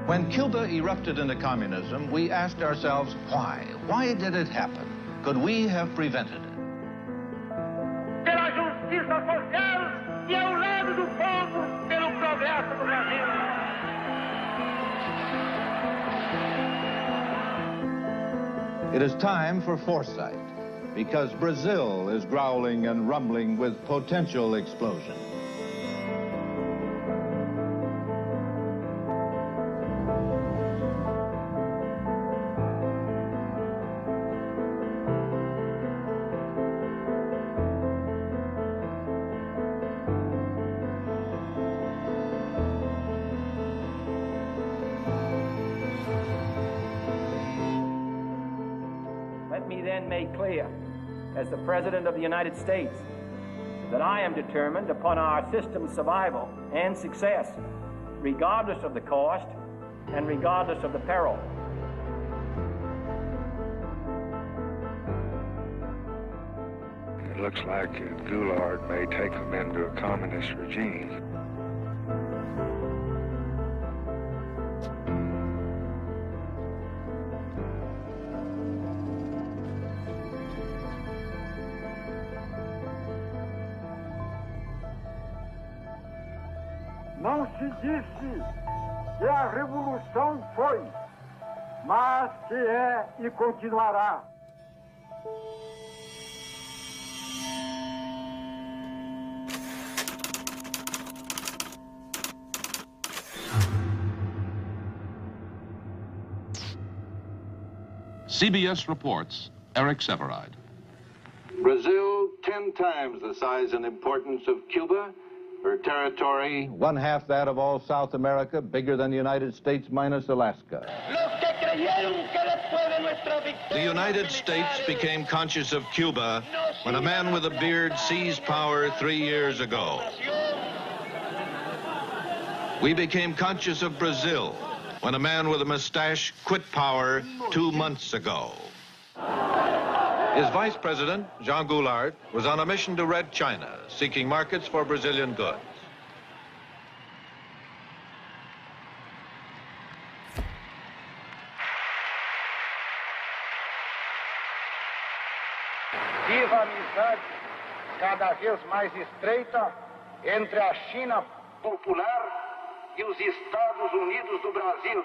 When Cuba erupted into communism, we asked ourselves, why? Why did it happen? Could we have prevented it? Pela justiça social e ao lado do povo, pelo progresso do Brasil. It is time for foresight, because Brazil is growling and rumbling with potential explosion. Let me then make clear, as the President of the United States, that I am determined upon our system's survival and success, regardless of the cost and regardless of the peril. It looks like Goulart may take them into a communist regime. Não se disse que a revolução foi, mas que é e continuará. CBS reports, Eric Severide. Brazil, 10 times the size and importance of Cuba. Her territory, 1/2 that of all South America, bigger than the United States minus Alaska. The United States became conscious of Cuba when a man with a beard seized power 3 years ago. We became conscious of Brazil when a man with a mustache quit power 2 months ago. His vice president, João Goulart, was on a mission to Red China, seeking markets for Brazilian goods. Viva a amizade cada vez mais estreita entre a China popular e os Estados Unidos do Brasil.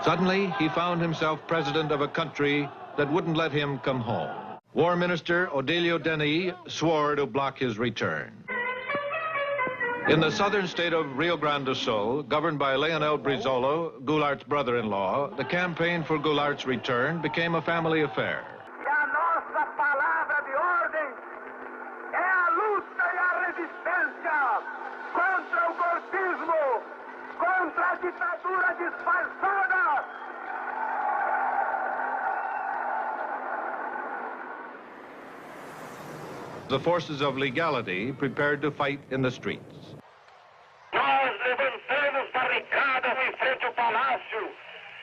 Suddenly, he found himself president of a country that wouldn't let him come home. War Minister Odilio Denis swore to block his return. In the southern state of Rio Grande do Sul, governed by Leonel Brizola, Goulart's brother-in-law, the campaign for Goulart's return became a family affair. E a nossa palavra de ordem é a luta e a resistência contra o golpismo, contra a ditadura disfarçada. The forces of legality prepared to fight in the streets. Nós levantamos barricadas em frente ao palácio.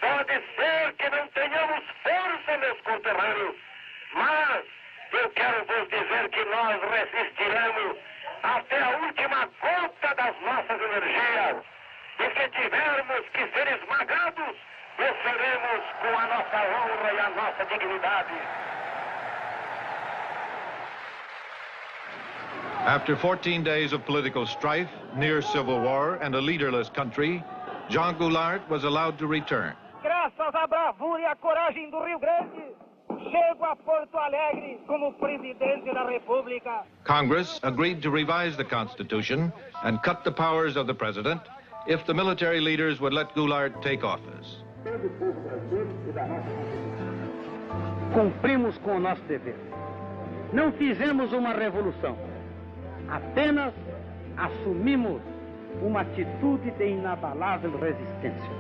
Pode ser que não tenhamos força, meus conterrâneos, mas eu quero vos dizer que nós resistiremos até a última gota das nossas energias. E se tivermos que ser esmagados, o seremos com a nossa honra e a nossa dignidade. After 14 days of political strife, near civil war, and a leaderless country, João Goulart was allowed to return. Graças à bravura e à coragem do Rio Grande, chego a Porto Alegre como presidente da República. Congress agreed to revise the Constitution and cut the powers of the president if the military leaders would let Goulart take office. Cumprimos com o nosso dever. Não fizemos uma revolução. Apenas assumimos uma atitude de inabalável resistência.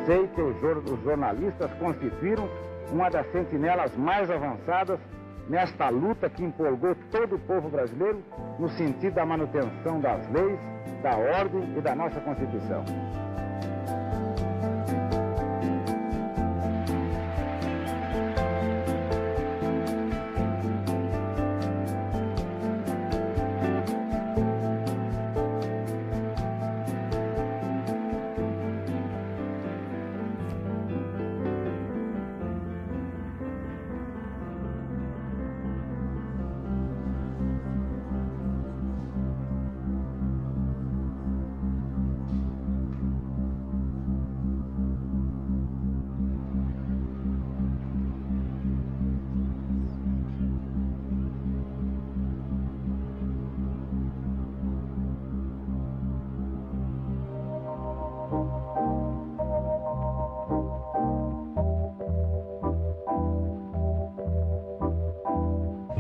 Sei que os jornalistas constituíram uma das sentinelas mais avançadas nesta luta que empolgou todo o povo brasileiro no sentido da manutenção das leis, da ordem e da nossa Constituição.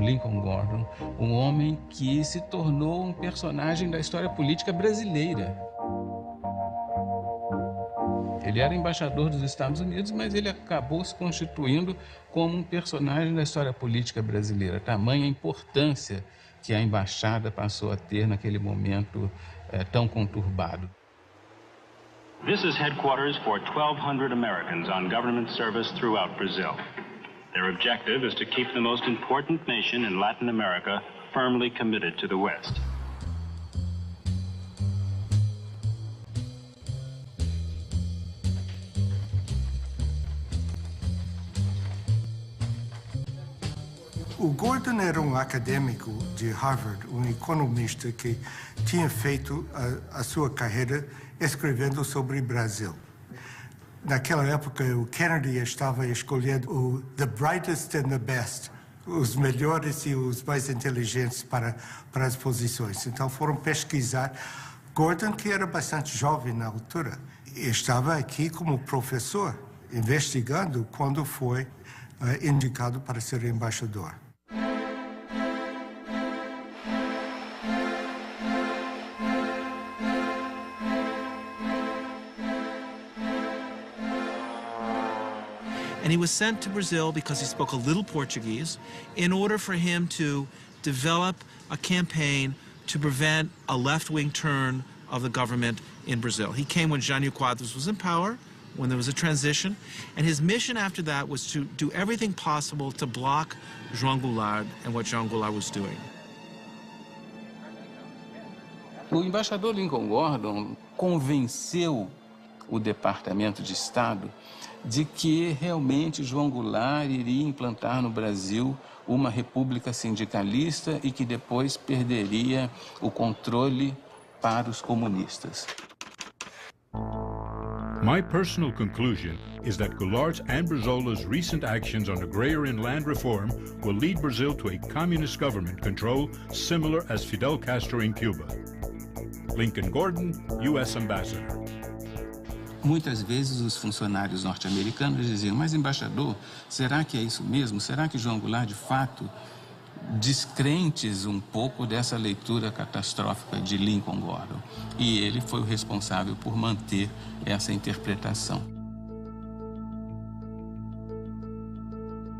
Lincoln Gordon, um homem que se tornou um personagem da história política brasileira. Ele era embaixador dos Estados Unidos, mas ele acabou se constituindo como um personagem da história política brasileira. Tamanha importância que a embaixada passou a ter naquele momento tão conturbado. This is headquarters for 1,200 Americans on government service throughout Brazil. Their objective is to keep the most important nation in Latin America firmly committed to the West. O Gordon era um acadêmico de Harvard, um economista que tinha feito a sua carreira escrevendo sobre o Brasil. Naquela época, o Kennedy estava escolhendo the brightest and the best, os melhores e os mais inteligentes para as posições. Então foram pesquisar. Gordon, que era bastante jovem na altura, estava aqui como professor, investigando quando foi indicado para ser embaixador. And he was sent to Brazil because he spoke a little Portuguese in order for him to develop a campaign to prevent a left-wing turn of the government in Brazil. He came when Jânio Quadros was in power, when there was a transition, and his mission after that was to do everything possible to block João Goulart and what João Goulart was doing. O embaixador Lincoln Gordon convenceu o Departamento de Estado de que realmente João Goulart iria implantar no Brasil uma república sindicalista e que depois perderia o controle para os comunistas. My personal conclusion is that Goulart's and Brizola's recent actions on agrarian land reform will lead Brazil to a communist government control similar as Fidel Castro in Cuba. Lincoln Gordon, U.S. Ambassador. Muitas vezes os funcionários norte-americanos diziam, mas embaixador, será que é isso mesmo? Será que João Goulart, de fato, descrentes um pouco dessa leitura catastrófica de Lincoln Gordon? E ele foi o responsável por manter essa interpretação.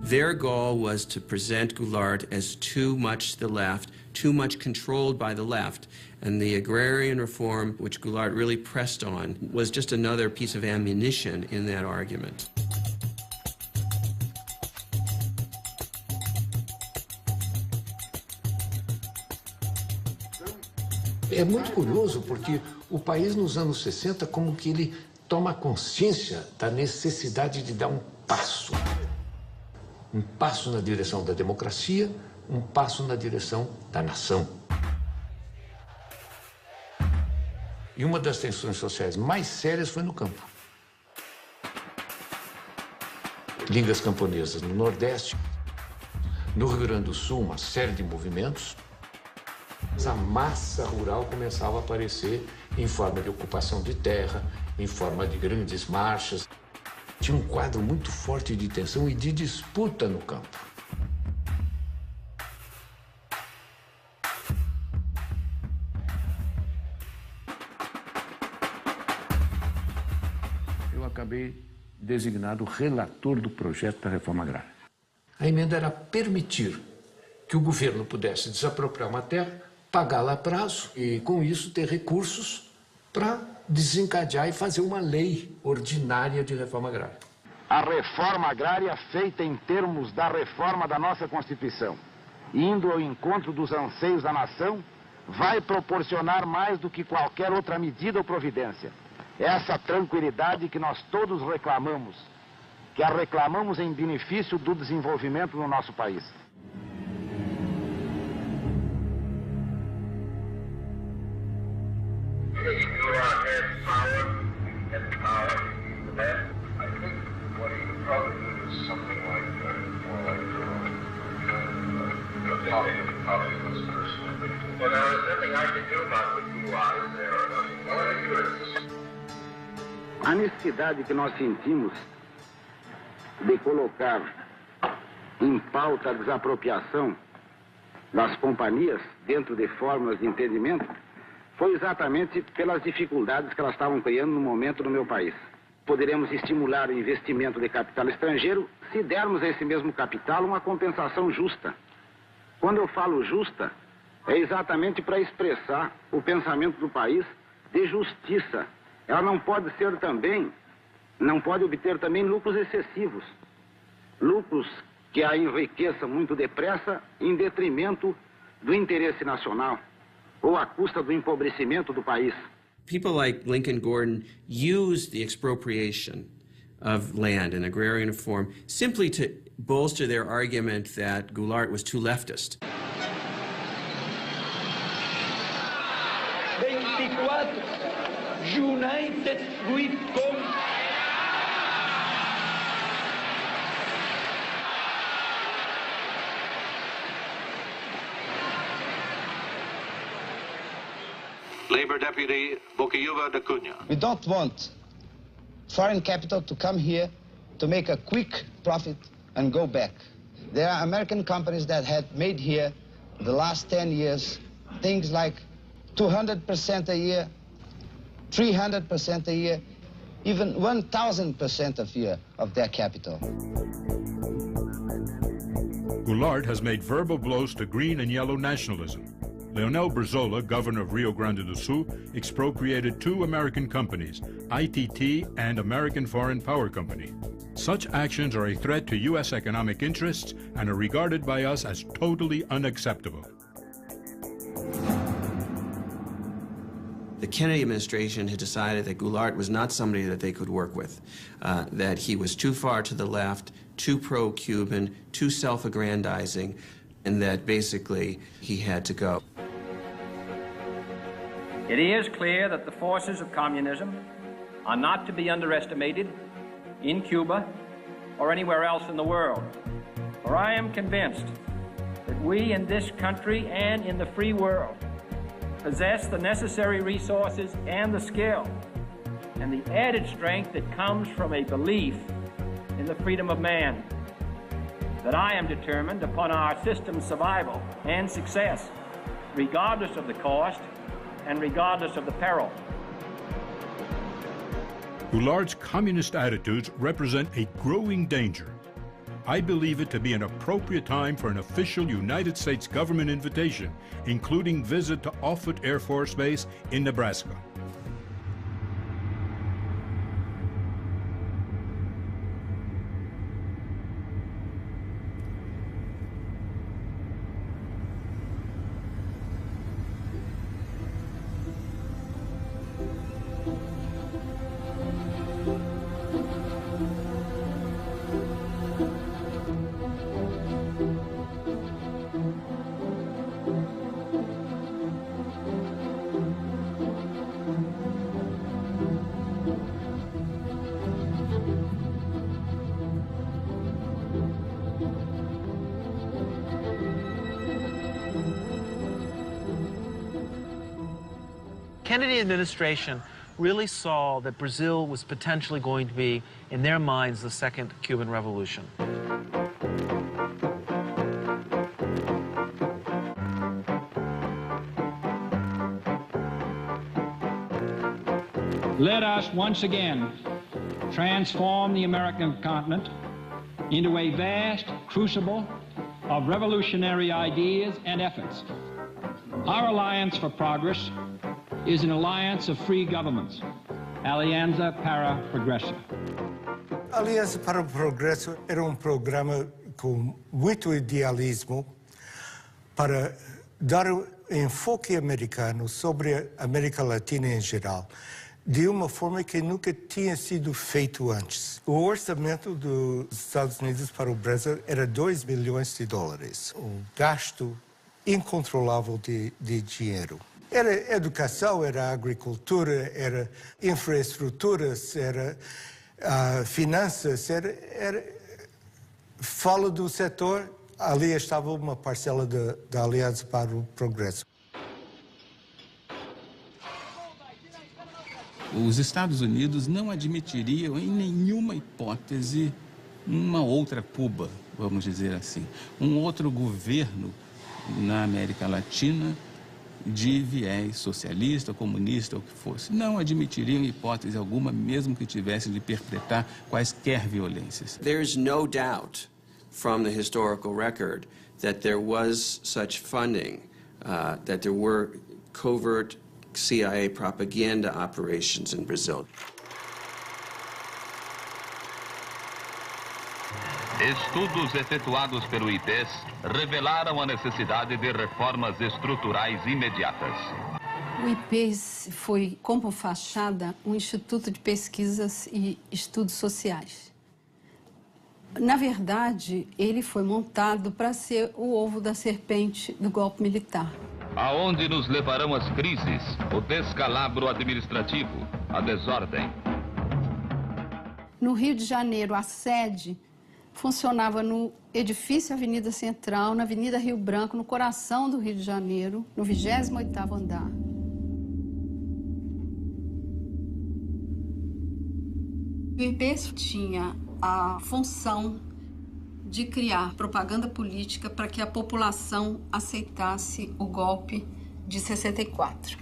Their goal was to present Goulart as too much to the left, too much controlled by the left. And the agrarian reform, which Goulart really pressed on, was just another piece of ammunition in that argument. É muito curioso porque o país nos anos 60 como que ele toma consciência da necessidade de dar um passo na direção da democracia, um passo na direção da nação. E uma das tensões sociais mais sérias foi no campo. Ligas camponesas no Nordeste, no Rio Grande do Sul, uma série de movimentos. A massa rural começava a aparecer em forma de ocupação de terra, em forma de grandes marchas. Tinha um quadro muito forte de tensão e de disputa no campo. Eu acabei designado relator do projeto da reforma agrária. A emenda era permitir que o governo pudesse desapropriar uma terra, pagá-la a prazo e, com isso, ter recursos para desencadear e fazer uma lei ordinária de reforma agrária. A reforma agrária feita em termos da reforma da nossa Constituição, indo ao encontro dos anseios da nação, vai proporcionar mais do que qualquer outra medida ou providência. Essa tranquilidade que nós todos reclamamos, que a reclamamos em benefício do desenvolvimento no nosso país. A necessidade que nós sentimos de colocar em pauta a desapropriação das companhias dentro de fórmulas de entendimento foi exatamente pelas dificuldades que elas estavam criando no momento no meu país. Poderemos estimular o investimento de capital estrangeiro se dermos a esse mesmo capital uma compensação justa. Quando eu falo justa, é exatamente para expressar o pensamento do país de justiça. Ela não pode obter também lucros excessivos. Lucros que a enriqueçam muito depressa em detrimento do interesse nacional ou à custa do empobrecimento do país. People like Lincoln Gordon used the expropriation of land in agrarian reform simply to bolster their argument that Goulart was too leftist. 24 United we come. Labor Deputy Boquiuva da Cunha. We don't want foreign capital to come here to make a quick profit and go back. There are American companies that had made here the last 10 years things like 200% a year, 300% a year, even 1,000% a year of their capital. Goulart has made verbal blows to green and yellow nationalism. Leonel Brizola, governor of Rio Grande do Sul, expropriated 2 American companies, ITT and American Foreign Power Company. Such actions are a threat to U.S. economic interests and are regarded by us as totally unacceptable. The Kennedy administration had decided that Goulart was not somebody that they could work with, that he was too far to the left, too pro-Cuban, too self-aggrandizing, and that basically he had to go. It is clear that the forces of communism are not to be underestimated in Cuba or anywhere else in the world. For I am convinced that we in this country and in the free world possess the necessary resources and the skill and the added strength that comes from a belief in the freedom of man, that I am determined upon our system's survival and success, regardless of the cost and regardless of the peril. Goulart's communist attitudes represent a growing danger. I believe it to be an appropriate time for an official United States government invitation, including visit to Offutt Air Force Base in Nebraska. Kennedy administration really saw that Brazil was potentially going to be, in their minds, the second Cuban Revolution. Let us once again transform the American continent into a vast crucible of revolutionary ideas and efforts. Our Alliance for Progress is an alliance of free governments, Alianza para Progresso. Aliança para o Progresso era programa com muito idealismo para dar enfoque americano sobre a América Latina em geral, de uma forma que nunca tinha sido feito antes. O orçamento dos Estados Unidos para o Brasil era $2 bilhões. Um gasto incontrolável de dinheiro. Era educação, era agricultura, era infraestruturas, era finanças, fala do setor, ali estava uma parcela da Aliança para o Progresso. Os Estados Unidos não admitiriam em nenhuma hipótese uma outra Cuba, vamos dizer assim, um outro governo na América Latina de viés socialista, comunista, ou o que fosse. Não admitiriam hipótese alguma, mesmo que tivessem de perpetrar quaisquer violências. There's no doubt from the historical record that there was such funding, that there were covert CIA propaganda operations in Brazil. Estudos efetuados pelo IPES revelaram a necessidade de reformas estruturais imediatas. O IPES foi, como fachada, um instituto de pesquisas e estudos sociais. Na verdade, ele foi montado para ser o ovo da serpente do golpe militar. Aonde nos levarão as crises, o descalabro administrativo, a desordem. No Rio de Janeiro, a sede funcionava no edifício Avenida Central, na Avenida Rio Branco, no coração do Rio de Janeiro, no 28º andar. O IPES tinha a função de criar propaganda política para que a população aceitasse o golpe de 64.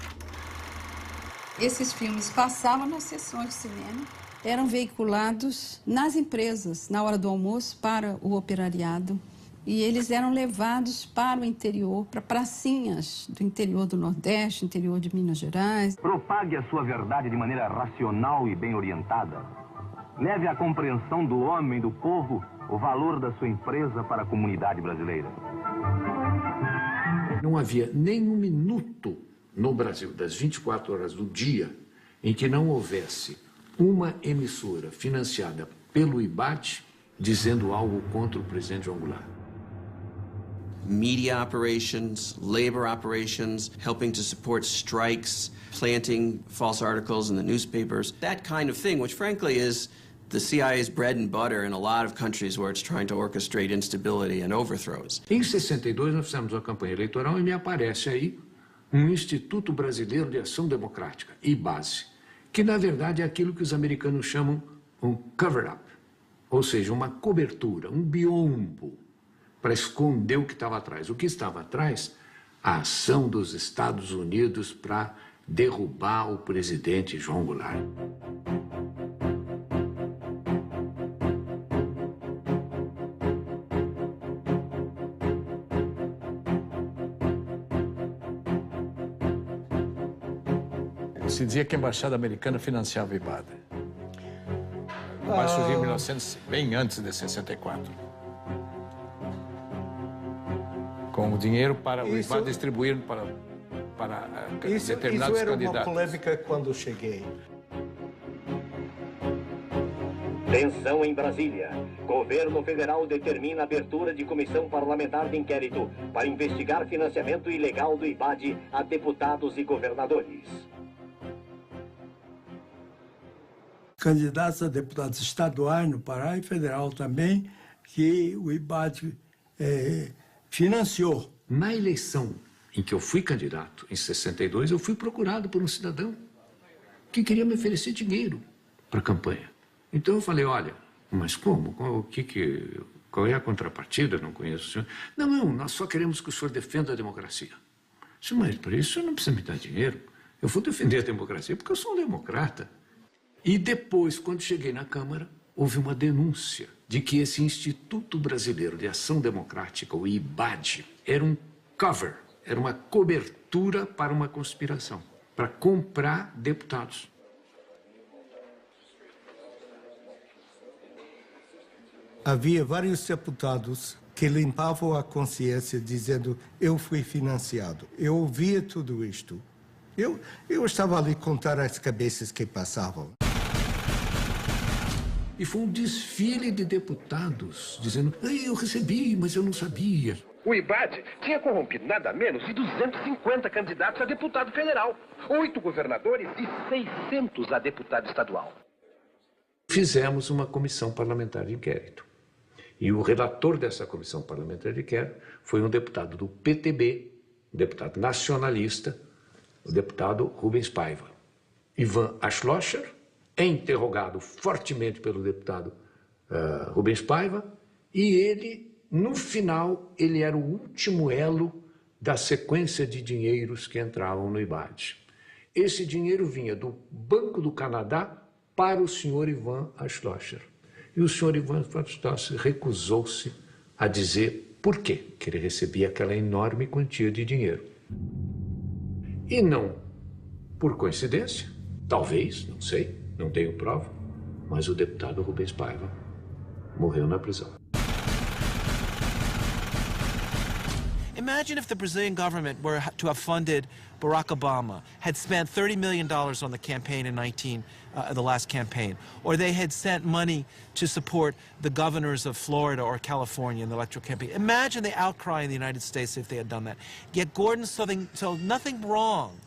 Esses filmes passavam nas sessões de cinema, eram veiculados nas empresas, na hora do almoço, para o operariado. E eles eram levados para o interior, para pracinhas do interior do Nordeste, interior de Minas Gerais. Propague a sua verdade de maneira racional e bem orientada. Leve à compreensão do homem, do povo, o valor da sua empresa para a comunidade brasileira. Não havia nem um minuto no Brasil, das 24 horas do dia, em que não houvesse uma emissora financiada pelo IBAD dizendo algo contra o presidente João Goulart. Media operations, labor operations, helping to support strikes, planting false articles in the newspapers, that kind of thing, which frankly is the CIA's bread and butter in a lot of countries where it's trying to orchestrate instability and overthrows. Em 62 nós fizemos uma campanha eleitoral e me aparece aí um Instituto Brasileiro de Ação Democrática, IBASE, que na verdade é aquilo que os americanos chamam um cover-up, ou seja, uma cobertura, um biombo, para esconder o que estava atrás. O que estava atrás? A ação dos Estados Unidos para derrubar o presidente João Goulart. Se dizia que a embaixada americana financiava o IBAD. Mas surgiu em 1900, bem antes de 64. Com o dinheiro para o IBAD distribuir para determinados isso era candidatos. Uma polêmica quando cheguei. Tensão em Brasília. Governo federal determina a abertura de comissão parlamentar de inquérito para investigar financiamento ilegal do IBAD a deputados e governadores. Candidatos a deputados estaduais no Pará e federal também, que o IBAD financiou. Na eleição em que eu fui candidato, em 62, eu fui procurado por um cidadão que queria me oferecer dinheiro para a campanha. Então eu falei, olha, mas como? Qual é a contrapartida? Não conheço o senhor. Não, nós só queremos que o senhor defenda a democracia. Eu disse, mas por isso o senhor não precisa me dar dinheiro. Eu vou defender a democracia porque eu sou um democrata. E depois, quando cheguei na Câmara, houve uma denúncia de que esse Instituto Brasileiro de Ação Democrática, o IBAD, era um cover, era uma cobertura para uma conspiração, para comprar deputados. Havia vários deputados que limpavam a consciência dizendo eu fui financiado. Eu ouvia tudo isto. Eu estava ali contar as cabeças que passavam. E foi um desfile de deputados dizendo, eu recebi, mas eu não sabia. O IBAD tinha corrompido nada menos de 250 candidatos a deputado federal, 8 governadores e 600 a deputado estadual. Fizemos uma comissão parlamentar de inquérito. E o relator dessa comissão parlamentar de inquérito foi um deputado do PTB, um deputado nacionalista, o deputado Rubens Paiva. Ivan Ashlocher é interrogado fortemente pelo deputado Rubens Paiva, e ele, no final, ele era o último elo da sequência de dinheiros que entravam no IBAD. Esse dinheiro vinha do Banco do Canadá para o senhor Ivan Schloesser. E o senhor Ivan Schloesser recusou-se a dizer por quê que ele recebia aquela enorme quantia de dinheiro. E não por coincidência, talvez, não sei, não tenho prova, mas o deputado Rubens Paiva morreu na prisão. Imagine if the Brazilian government were to have funded Barack Obama, had spent $30 million on the campaign in the last campaign, or they had sent money to support the governors of Florida or California in the electoral campaign. Imagine the outcry in the United States if they had done that. Yet Gordon saw nothing wrong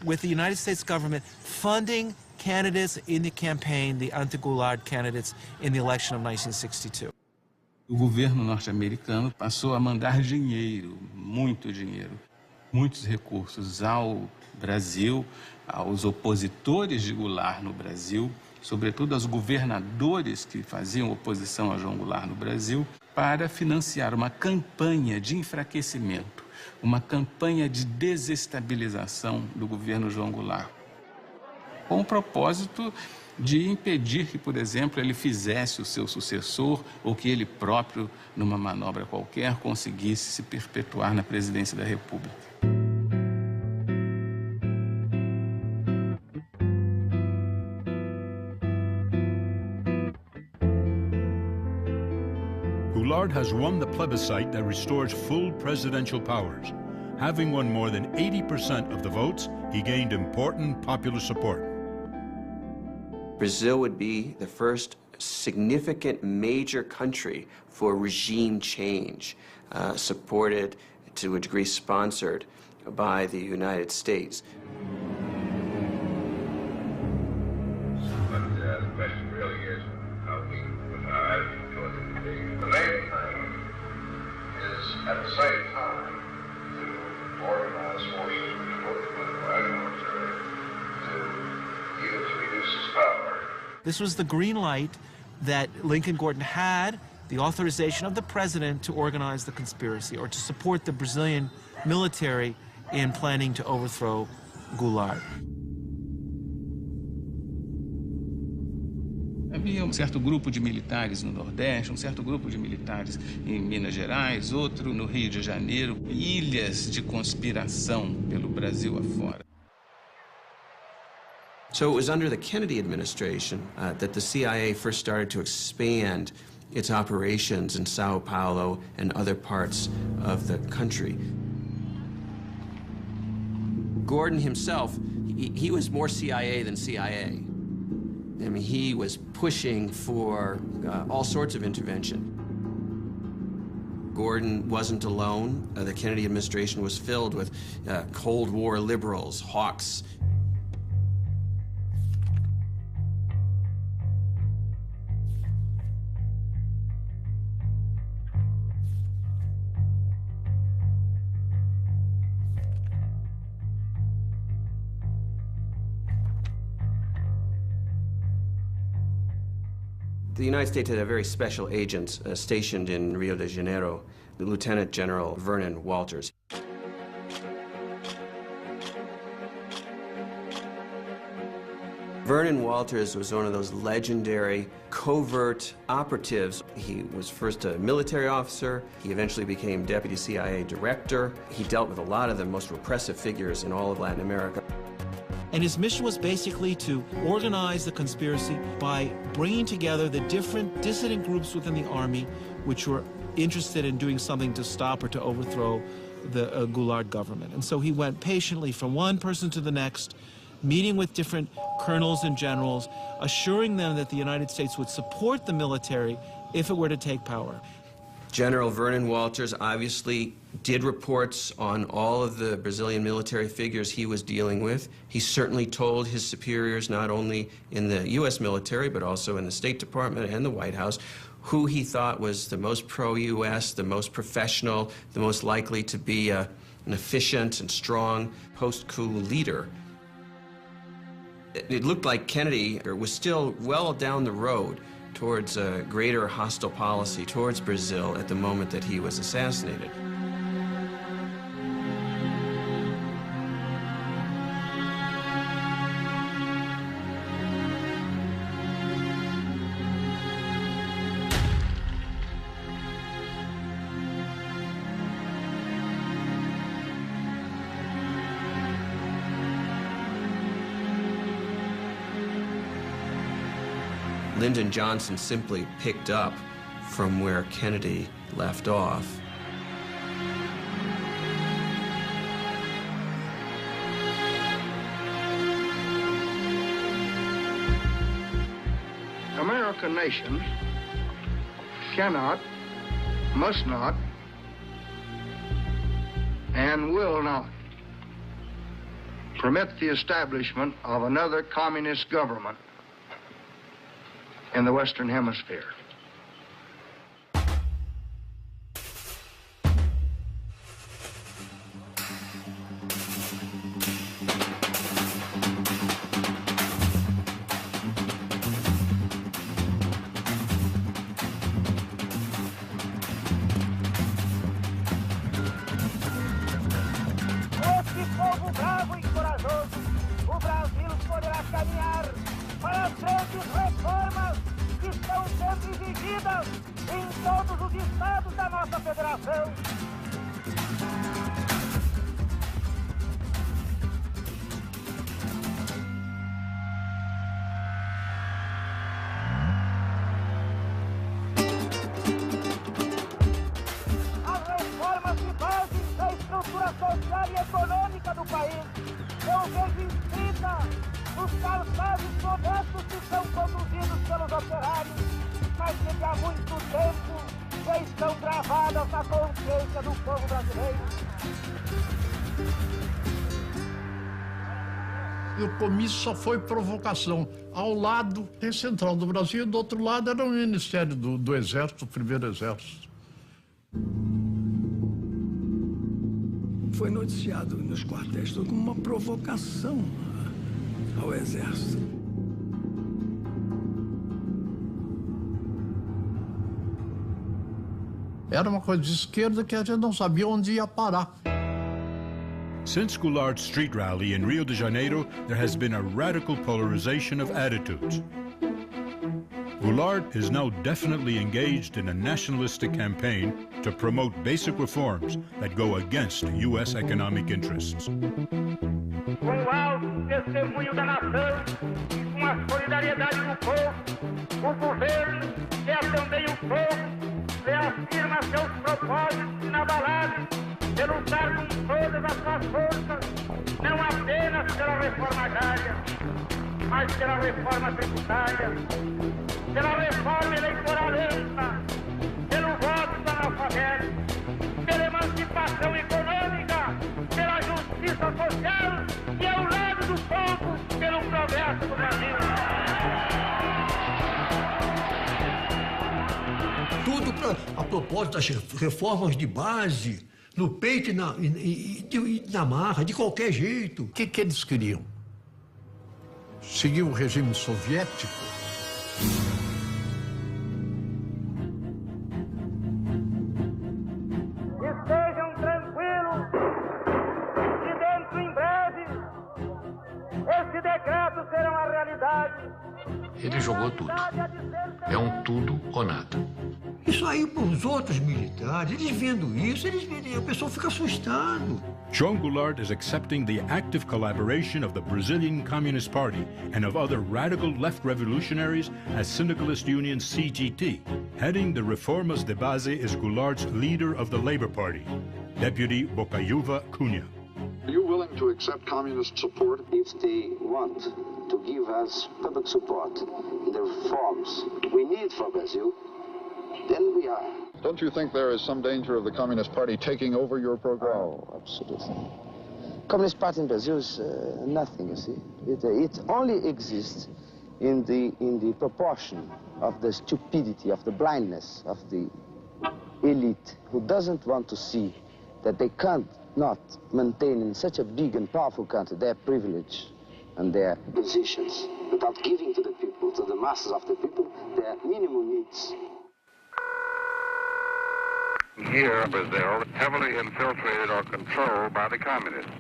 with the United States government funding candidates in the campaign, the anti-Goulart candidates in the election of 1962. O governo norte-americano passou a mandar dinheiro, muito dinheiro, muitos recursos ao Brasil, aos opositores de Goulart no Brasil, sobretudo aos governadores que faziam oposição a João Goulart no Brasil, para financiar uma campanha de enfraquecimento, uma campanha de desestabilização do governo João Goulart, com o propósito de impedir que, por exemplo, ele fizesse o seu sucessor ou que ele próprio, numa manobra qualquer, conseguisse se perpetuar na presidência da República. Goulart has won the plebiscite that restores full presidential powers. Having won more than 80% of the votes, he gained important popular support. Brazil would be the first significant major country for regime change, supported, to a degree sponsored, by the United States. But the question really is how we, with our attitude towards it. The main thing is, at the same time, to organize forces which work with the white military to use to reduce its power. This was the green light that Lincoln Gordon had, the authorization of the president to organize the conspiracy or to support the Brazilian military in planning to overthrow Goulart. Havia certo grupo de militares no Nordeste, certo grupo de militares em Minas Gerais, outro no Rio de Janeiro, ilhas de conspiração pelo Brasil afora. So it was under the Kennedy administration that the CIA first started to expand its operations in Sao Paulo and other parts of the country. Gordon himself, he was more CIA than CIA. I mean, he was pushing for all sorts of intervention. Gordon wasn't alone. The Kennedy administration was filled with Cold War liberals, hawks. The United States had a very special agent stationed in Rio de Janeiro, the Lieutenant General Vernon Walters. Vernon Walters was one of those legendary covert operatives. He was first a military officer. He eventually became deputy CIA director. He dealt with a lot of the most repressive figures in all of Latin America. And his mission was basically to organize the conspiracy by bringing together the different dissident groups within the army which were interested in doing something to stop or to overthrow the Goulart government. And so he went patiently from one person to the next, meeting with different colonels and generals, assuring them that the United States would support the military if it were to take power. General Vernon Walters obviously did reports on all of the Brazilian military figures he was dealing with. He certainly told his superiors, not only in the U.S. military, but also in the State Department and the White House, who he thought was the most pro-U.S., the most professional, the most likely to be an efficient and strong post-coup leader. It looked like Kennedy was still well down the road towards a greater hostile policy towards Brazil at the moment that he was assassinated. Lyndon Johnson simply picked up from where Kennedy left off. American nations cannot, must not, and will not permit the establishment of another communist government in the Western Hemisphere. E o comício só foi provocação. Ao lado tem Central do Brasil, do outro lado era o Ministério do Exército, o Primeiro Exército. Foi noticiado nos quartéis como uma provocação ao Exército. Era uma coisa de esquerda que a gente não sabia onde ia parar. Since Goulart's street rally in Rio de Janeiro, there has been a radical polarization of attitudes. Goulart is now definitely engaged in a nationalistic campaign to promote basic reforms that go against U.S. economic interests. Com o alto testemunho da nação e com a solidariedade do povo, o governo, que é também o povo, reafirma seus propósitos inabaláveis de lutar com todas as suas forças, não apenas pela reforma agrária, mas pela reforma tributária, pela reforma eleitoral ampla, pelo voto dos analfabetos, pela emancipação econômica, pela justiça social e ao lado do povo, pelo progresso do Brasil. Tudo a propósito das reformas de base, no peito e na marra, de qualquer jeito. O que eles queriam? Seguir o regime soviético? Estejam tranquilos que dentro em breve esse decreto será uma realidade. Ele jogou tudo. É um tudo ou nada. Isso aí para os outros militares, eles vendo isso, a pessoa fica assustado. João Goulart is accepting the active collaboration of the Brazilian Communist Party and of other radical left revolutionaries as Syndicalist Union CGT. Heading the Reformas de Base is Goulart's leader of the Labor Party, Deputy Bocaiúva Cunha. Are you willing to accept communist support? If they want to give us public support in the reforms we need for Brazil, then we are. Don't you think there is some danger of the Communist Party taking over your program? Oh, absolutely. Communist Party in Brazil is nothing, you see. It only exists in the proportion of the stupidity, of the blindness of the elite who doesn't want to see that they can't not maintain in such a big and powerful country their privilege and their positions without giving to the people, to the masses of the people, their minimum needs. Here, Brazil, heavily infiltrated or controlled by the communists,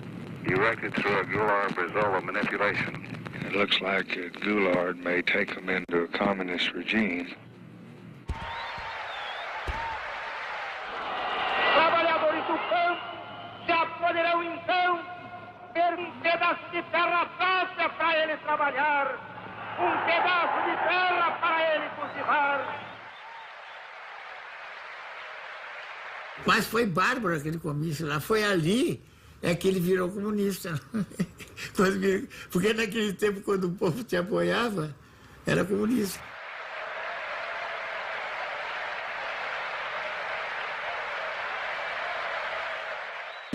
directed through a Goulart-Brizola manipulation. It looks like Goulart may take them into a communist regime. Trabalhadores do campo já poderão então ter um pedaço de terra fácil para eles trabalhar. pedaço de terra para ele cultivar. Mas foi bárbaro aquele comício lá. Foi ali que ele virou comunista. Porque naquele tempo, quando o povo te apoiava, era comunista.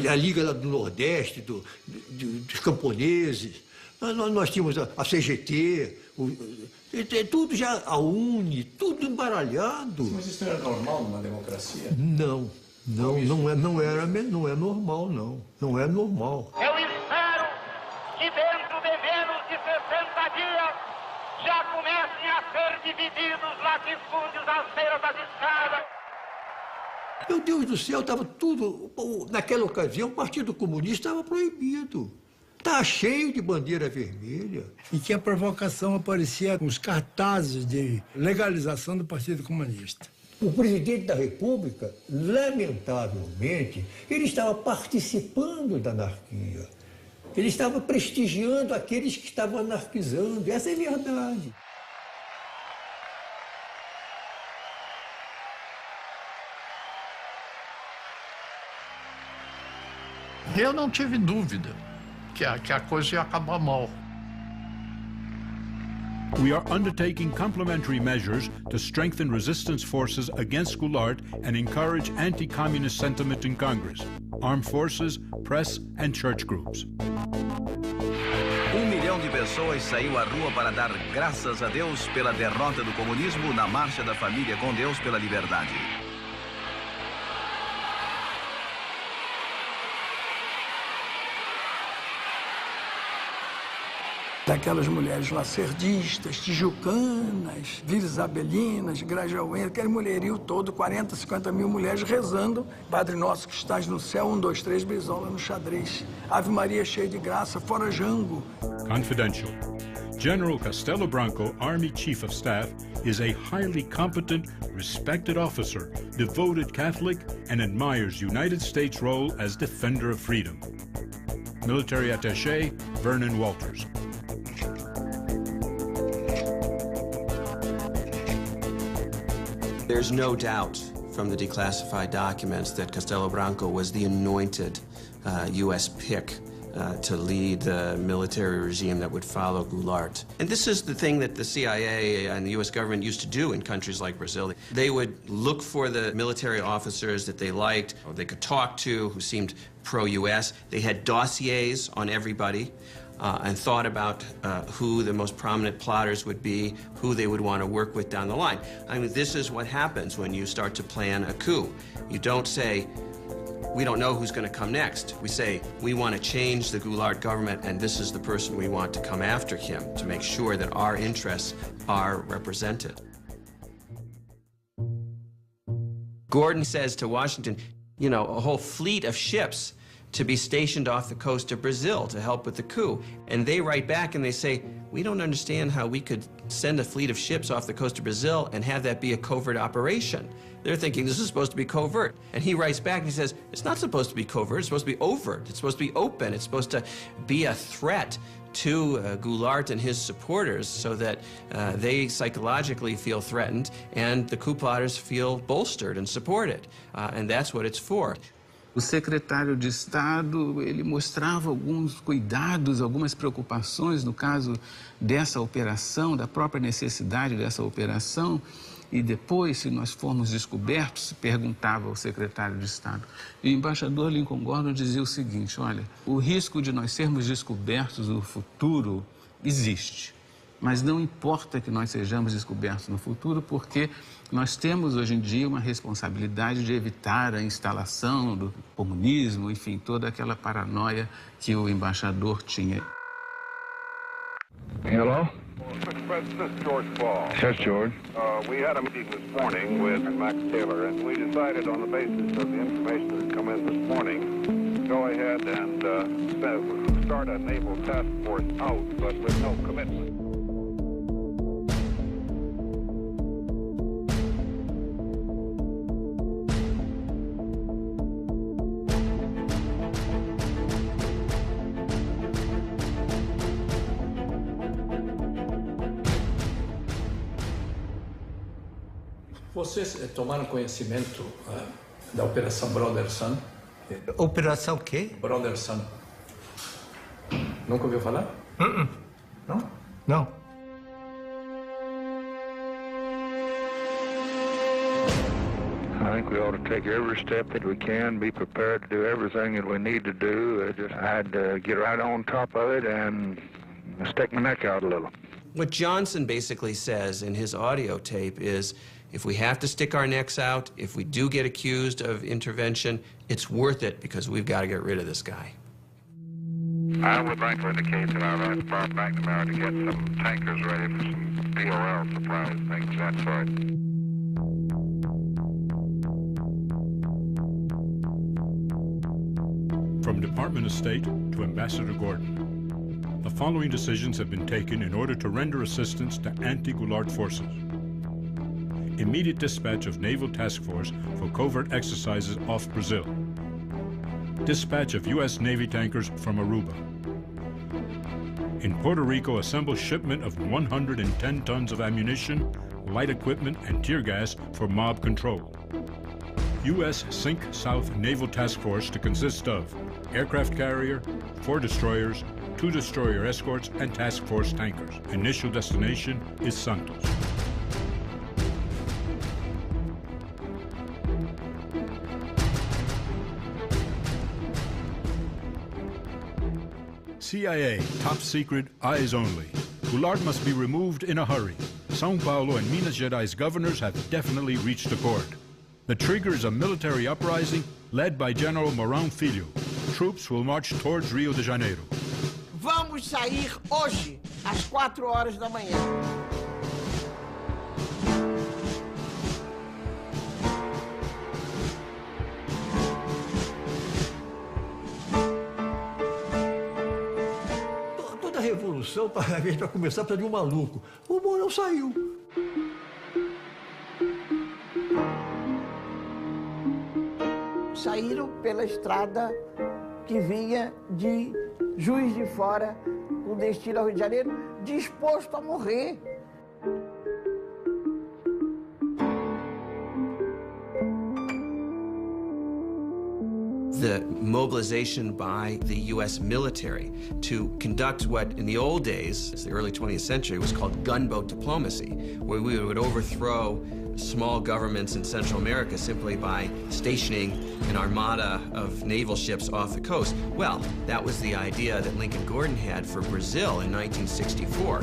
A Liga do Nordeste, dos camponeses, nós tínhamos a CGT, tudo já, a UNE, tudo embaralhado. Mas isso não era normal numa democracia? Não é normal, não. Não é normal. Eu espero que dentro de menos de 60 dias já comecem a ser divididos latifúndios às beiras das estradas. Meu Deus do céu, estava tudo... Naquela ocasião, o Partido Comunista estava proibido. Estava cheio de bandeira vermelha. E que a provocação aparecia com os cartazes de legalização do Partido Comunista. O presidente da República, lamentavelmente, ele estava participando da anarquia. Ele estava prestigiando aqueles que estavam anarquizando. Essa é a verdade. Eu não tive dúvida que a coisa ia acabar mal. We are undertaking complementary measures to strengthen resistance forces against Goulart and encourage anti-communist sentiment in Congress, armed forces, press and church groups. 1 milhão de pessoas saiu à rua para dar graças a Deus pela derrota do comunismo na Marcha da Família com Deus pela Liberdade. Daquelas mulheres lacerdistas, tijucanas, Vila Isabelinas, Grajaú, aquele mulherio todo, 40, 50 mil mulheres rezando. Padre Nosso que estás no céu, 1, 2, 3, Brizola no xadrez. Ave Maria cheia de graça, fora Jango. Confidential. General Castelo Branco, Army Chief of Staff, is a highly competent, respected officer, devoted Catholic, and admires United States' role as defender of freedom. Military Attaché, Vernon Walters. There's no doubt from the declassified documents that Castelo Branco was the anointed U.S. pick to lead the military regime that would follow Goulart. And this is the thing that the CIA and the U.S. government used to do in countries like Brazil. They would look for the military officers that they liked or they could talk to who seemed pro-U.S. They had dossiers on everybody. And thought about who the most prominent plotters would be, who they would want to work with down the line. I mean, this is what happens when you start to plan a coup. You don't say, we don't know who's going to come next. We say, we want to change the Goulart government, and this is the person we want to come after him to make sure that our interests are represented. Gordon says to Washington, you know, a whole fleet of ships to be stationed off the coast of Brazil to help with the coup. And they write back and they say, we don't understand how we could send a fleet of ships off the coast of Brazil and have that be a covert operation. They're thinking this is supposed to be covert. And he writes back and he says, it's not supposed to be covert, it's supposed to be overt, it's supposed to be open, it's supposed to be a threat to Goulart and his supporters so that they psychologically feel threatened and the coup plotters feel bolstered and supported. And that's what it's for. O secretário de Estado, ele mostrava alguns cuidados, algumas preocupações no caso dessa operação, da própria necessidade dessa operação. E depois, se nós formos descobertos, se perguntava ao secretário de Estado. E o embaixador Lincoln Gordon dizia o seguinte, olha, o risco de nós sermos descobertos no futuro existe. Mas não importa que nós sejamos descobertos no futuro, porque nós temos hoje em dia uma responsabilidade de evitar a instalação do comunismo, enfim, toda aquela paranoia que o embaixador tinha. Hello? Mr. President, this is George Ball. Yes, George. We had a meeting this morning with Max Taylor, and we decided on the basis of the information that had come in this morning, go ahead and start a naval task force out, but with no commitment. Vocês tomaram conhecimento da Operação Brother Sun? Operação o quê? Brother Sun. Nunca ouviu falar? Não? Não. I think we ought to take every step that we can, be prepared to do everything that we need to do. I'd get right on top of it and stick my neck out a little. What Johnson basically says in his audio tape is, if we have to stick our necks out, if we do get accused of intervention, it's worth it because we've got to get rid of this guy. I would like to indicate that I'd like to far back tomorrow to get some tankers ready for some POL supplies, things of that sort. From Department of State to Ambassador Gordon, the following decisions have been taken in order to render assistance to anti-Goulart forces. Immediate dispatch of Naval Task Force for covert exercises off Brazil. Dispatch of U.S. Navy tankers from Aruba. In Puerto Rico, assemble shipment of 110 tons of ammunition, light equipment, and tear gas for mob control. U.S. Sink South Naval Task Force to consist of aircraft carrier, 4 destroyers, 2 destroyer escorts, and task force tankers. Initial destination is Santos. CIA, top secret, eyes only. Goulart must be removed in a hurry. São Paulo and Minas Gerais governors have definitely reached accord. The trigger is a military uprising led by General Mourão Filho. Troops will march towards Rio de Janeiro. Vamos sair hoje, às 4 horas da manhã. Toda revolução, para começar, precisa de um maluco. O Mourão saiu. Saíram pela estrada que vinha de Juiz de Fora, com destino ao Rio de Janeiro, disposto a morrer. The mobilization by the U.S. military to conduct what in the old days, the early 20th century, was called gunboat diplomacy, where we would overthrow small governments in Central America simply by stationing an armada of naval ships off the coast. Well, that was the idea that Lincoln Gordon had for Brazil in 1964.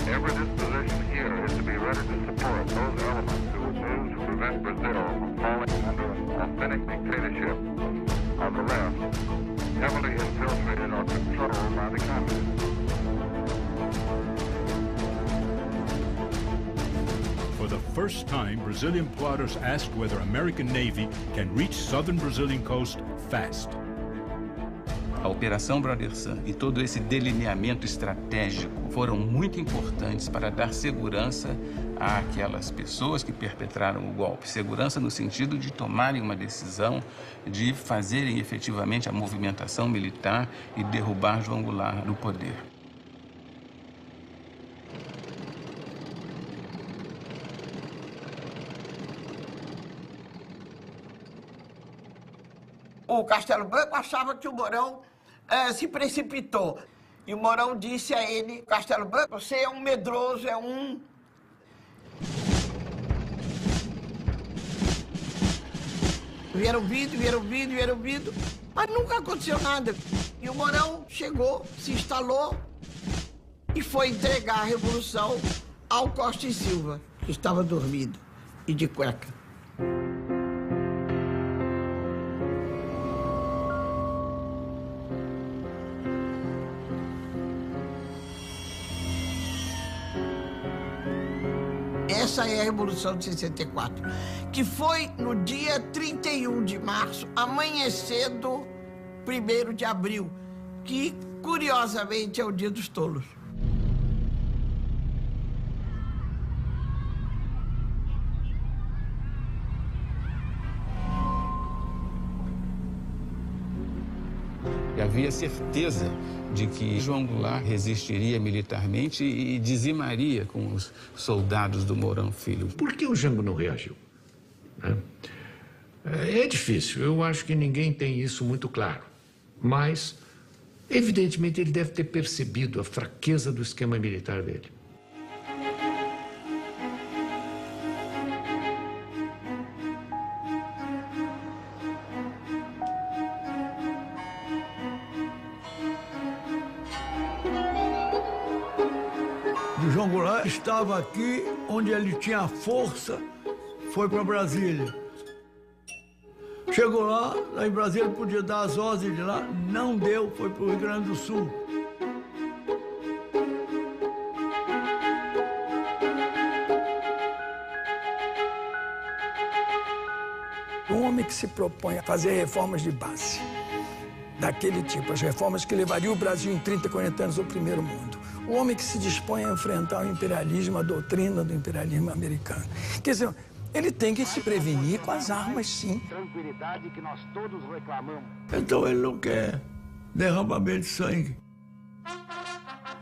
Every disposition here is to be ready to support those elements who would move to prevent Brazil from falling under an authentic dictatorship of the left, heavily infiltrated or controlled by the communists. For the first time, Brazilian plotters asked whether American Navy can reach southern Brazilian coast fast. A Operação Brother Sun e todo esse delineamento estratégico foram muito importantes para dar segurança àquelas pessoas que perpetraram o golpe. Segurança no sentido de tomarem uma decisão, de fazerem efetivamente a movimentação militar e derrubar João Goulart do poder. O Castelo Branco achava que o Mourão se precipitou. E o Mourão disse a ele, Castelo Branco, você é um medroso, é um... Vieram vindo, mas nunca aconteceu nada. E o Mourão chegou, se instalou e foi entregar a Revolução ao Costa e Silva, que estava dormindo e de cueca. Essa é a Revolução de 64, que foi no dia 31 de março, amanhecendo 1º de abril, que, curiosamente, é o Dia dos Tolos. E havia certeza de que João Goulart resistiria militarmente e dizimaria com os soldados do Mourão Filho. Por que o Jango não reagiu? É difícil, eu acho que ninguém tem isso muito claro. Mas, evidentemente, ele deve ter percebido a fraqueza do esquema militar dele. O João Goulart estava aqui onde ele tinha força, foi para Brasília. Chegou lá em Brasília podia dar as ordens de lá, não deu, foi para o Rio Grande do Sul. Um homem que se propõe a fazer reformas de base, daquele tipo, as reformas que levariam o Brasil em 30, 40 anos ao primeiro mundo. O homem que se dispõe a enfrentar o imperialismo, a doutrina do imperialismo americano. Quer dizer, ele tem que se prevenir com as armas, sim. Tranquilidade que nós todos reclamamos. Então ele não quer derramamento de sangue.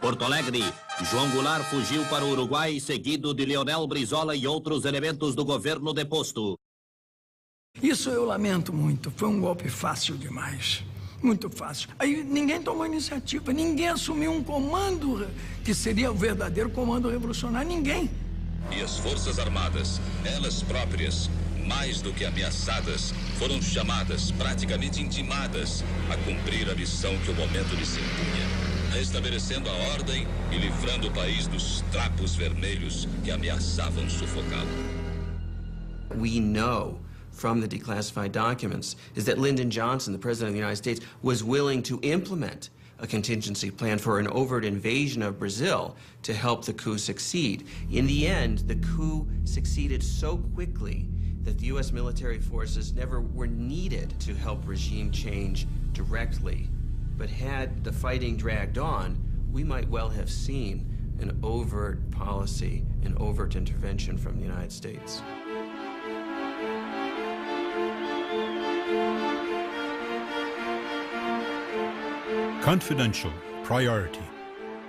Porto Alegre, João Goulart fugiu para o Uruguai, seguido de Leonel Brizola e outros elementos do governo deposto. Isso eu lamento muito. Foi um golpe fácil demais. Muito fácil. Aí ninguém tomou iniciativa, ninguém assumiu um comando que seria o verdadeiro comando revolucionário, ninguém. E as Forças Armadas, elas próprias, mais do que ameaçadas, foram chamadas, praticamente intimadas, a cumprir a missão que o momento lhes impunha, restabelecendo a ordem e livrando o país dos trapos vermelhos que ameaçavam sufocá-lo. We know from the declassified documents is that Lyndon Johnson, the President of the United States, was willing to implement a contingency plan for an overt invasion of Brazil to help the coup succeed. In the end, the coup succeeded so quickly that the U.S. military forces never were needed to help regime change directly. But had the fighting dragged on, we might well have seen an overt policy, an overt intervention from the United States. Confidential, priority.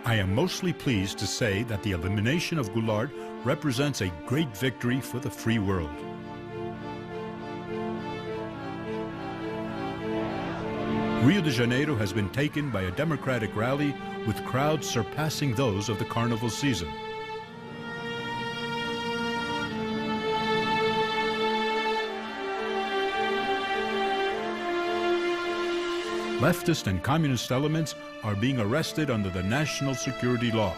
I am mostly pleased to say that the elimination of Goulart represents a great victory for the free world. Rio de Janeiro has been taken by a democratic rally with crowds surpassing those of the carnival season. Leftist and communist elements are being arrested under the national security law.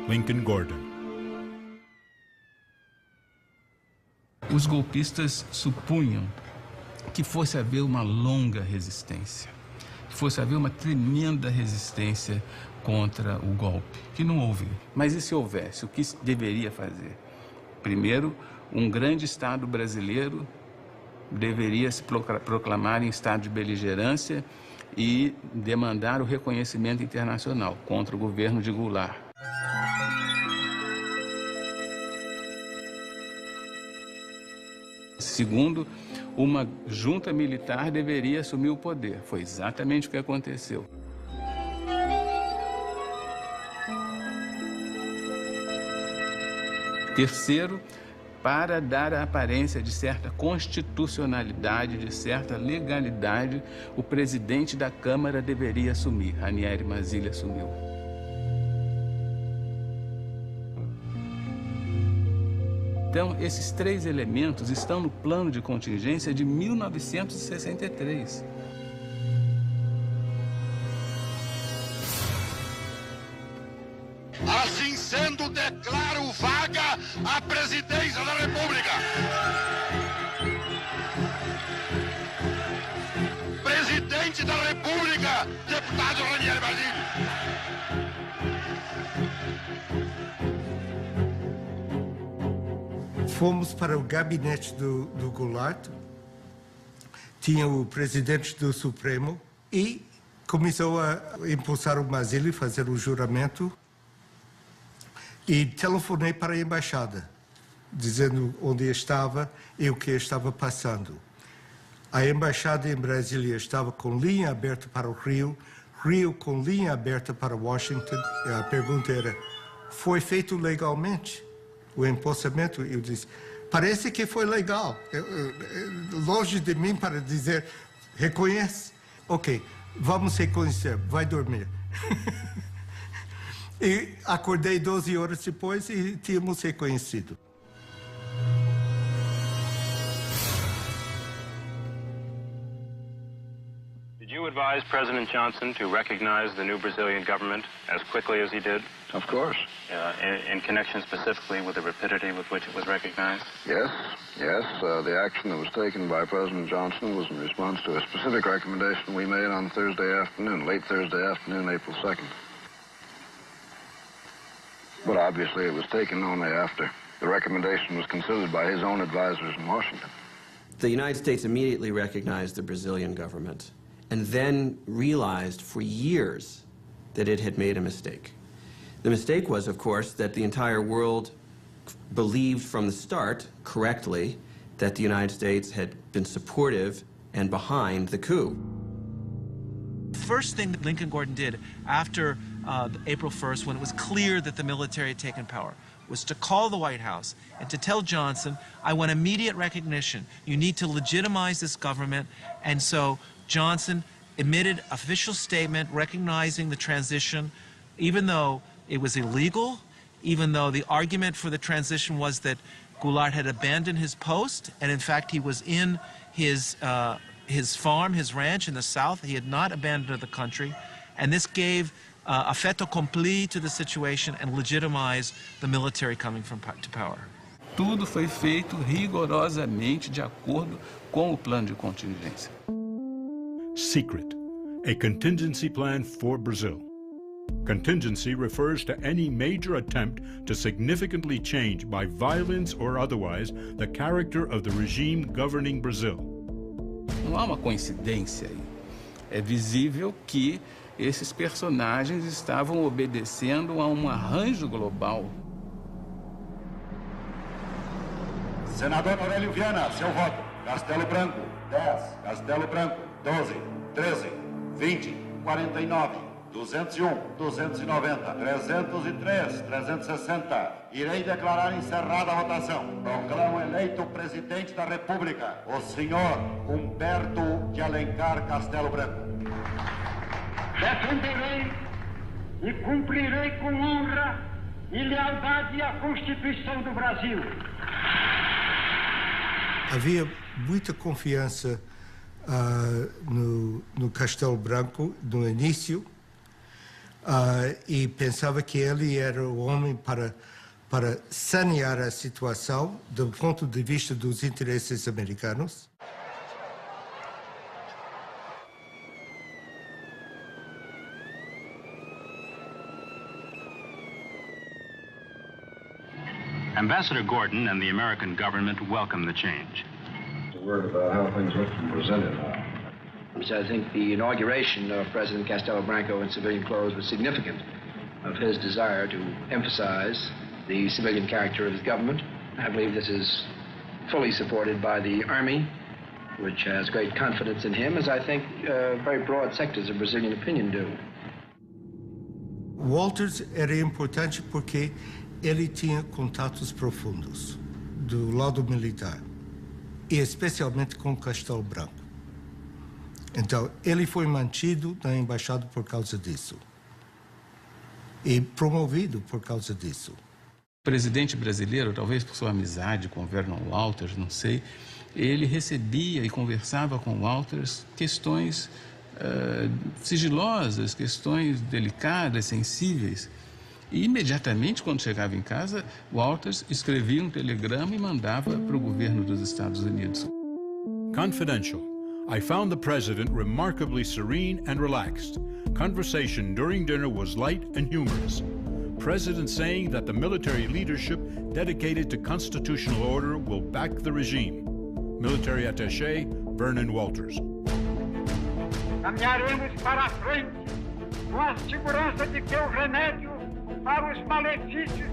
Lincoln Gordon. Os golpistas supunham que fosse haver uma longa resistência, que fosse haver uma tremenda resistência contra o golpe, que não houve. Mas e se houvesse? O que deveria fazer? Primeiro, um grande Estado brasileiro deveria se proclamar em estado de beligerância e demandar o reconhecimento internacional contra o governo de Goulart. Segundo, uma junta militar deveria assumir o poder. Foi exatamente o que aconteceu. Terceiro, para dar a aparência de certa constitucionalidade, de certa legalidade, o presidente da Câmara deveria assumir. Ranieri Mazzilli assumiu. Então, esses três elementos estão no plano de contingência de 1963. Assim sendo, declaro vaga a presidência da República. Presidente da República, deputado Ranieri Mazzilli. Fomos para o gabinete do Goulart, tinha o presidente do Supremo e começou a impulsar o Mazzilli, fazer o juramento. E telefonei para a embaixada, dizendo onde estava e o que estava passando. A embaixada em Brasília estava com linha aberta para o Rio, Rio com linha aberta para Washington. E a pergunta era, foi feito legalmente o empossamento? Eu disse, parece que foi legal. Longe de mim para dizer, reconhece? Ok, vamos reconhecer, vai dormir. E acordei 12 horas depois e tínhamos reconhecido. Did you advise President Johnson to recognize the new Brazilian government as quickly as he did? Of course. In connection specifically with the rapidity with which it was recognized? Yes. The action that was taken by President Johnson was in response to a specific recommendation we made on Thursday afternoon, late Thursday afternoon, April 2nd. But obviously it was taken only after the recommendation was considered by his own advisors in Washington. The United States immediately recognized the Brazilian government and then realized for years that it had made a mistake. The mistake was, of course, that the entire world believed from the start, correctly, that the United States had been supportive and behind the coup. The first thing that Lincoln Gordon did after April 1st, when it was clear that the military had taken power, was to call the White House and to tell Johnson, I want immediate recognition. You need to legitimize this government. And so Johnson emitted an official statement recognizing the transition, even though it was illegal, even though the argument for the transition was that Goulart had abandoned his post, and in fact he was in his farm, his ranch in the South. He had not abandoned the country, and this gave a fait accompli to the situation and legitimized the military coming to power. Tudo foi feito rigorosamente de acordo com o plano de contingência. Secret, a contingency plan for Brazil. Contingency refers to any major attempt to significantly change, by violence or otherwise, the character of the regime governing Brazil. Não há uma coincidência aí. É visível que esses personagens estavam obedecendo a um arranjo global. Senador Aurélio Viana, seu voto. Castelo Branco, 10. Castelo Branco, 12. 13. 20. 49. 201, 290, 303, 360. Irei declarar encerrada a votação. Proclamo eleito presidente da República, o senhor Humberto de Alencar Castelo Branco. Defenderei e cumprirei com honra e lealdade a Constituição do Brasil. Havia muita confiança no Castelo Branco no início. E pensava que ele era o homem para sanear a situação do ponto de vista dos interesses americanos. Ambassador Gordon and the American government welcome the change. A word about how things look from Brazil now. I think the inauguration of President Castelo Branco in civilian clothes was significant of his desire to emphasize the civilian character of his government. I believe this is fully supported by the Army, which has great confidence in him, as I think very broad sectors of Brazilian opinion do. Walters era importante porque ele tinha contatos profundos do lado militar, e especialmente com Castelo Branco. Então, ele foi mantido na embaixada por causa disso. E promovido por causa disso. O presidente brasileiro, talvez por sua amizade com o Vernon Walters, não sei, ele recebia e conversava com Walters questões sigilosas, questões delicadas, sensíveis. E imediatamente, quando chegava em casa, Walters escrevia um telegrama e mandava para o governo dos Estados Unidos. Confidential. I found the president remarkably serene and relaxed. Conversation during dinner was light and humorous. President saying that the military leadership dedicated to constitutional order will back the regime. Military attaché Vernon Walters. Caminharemos para a frente com a segurança de que o remédio para os malefícios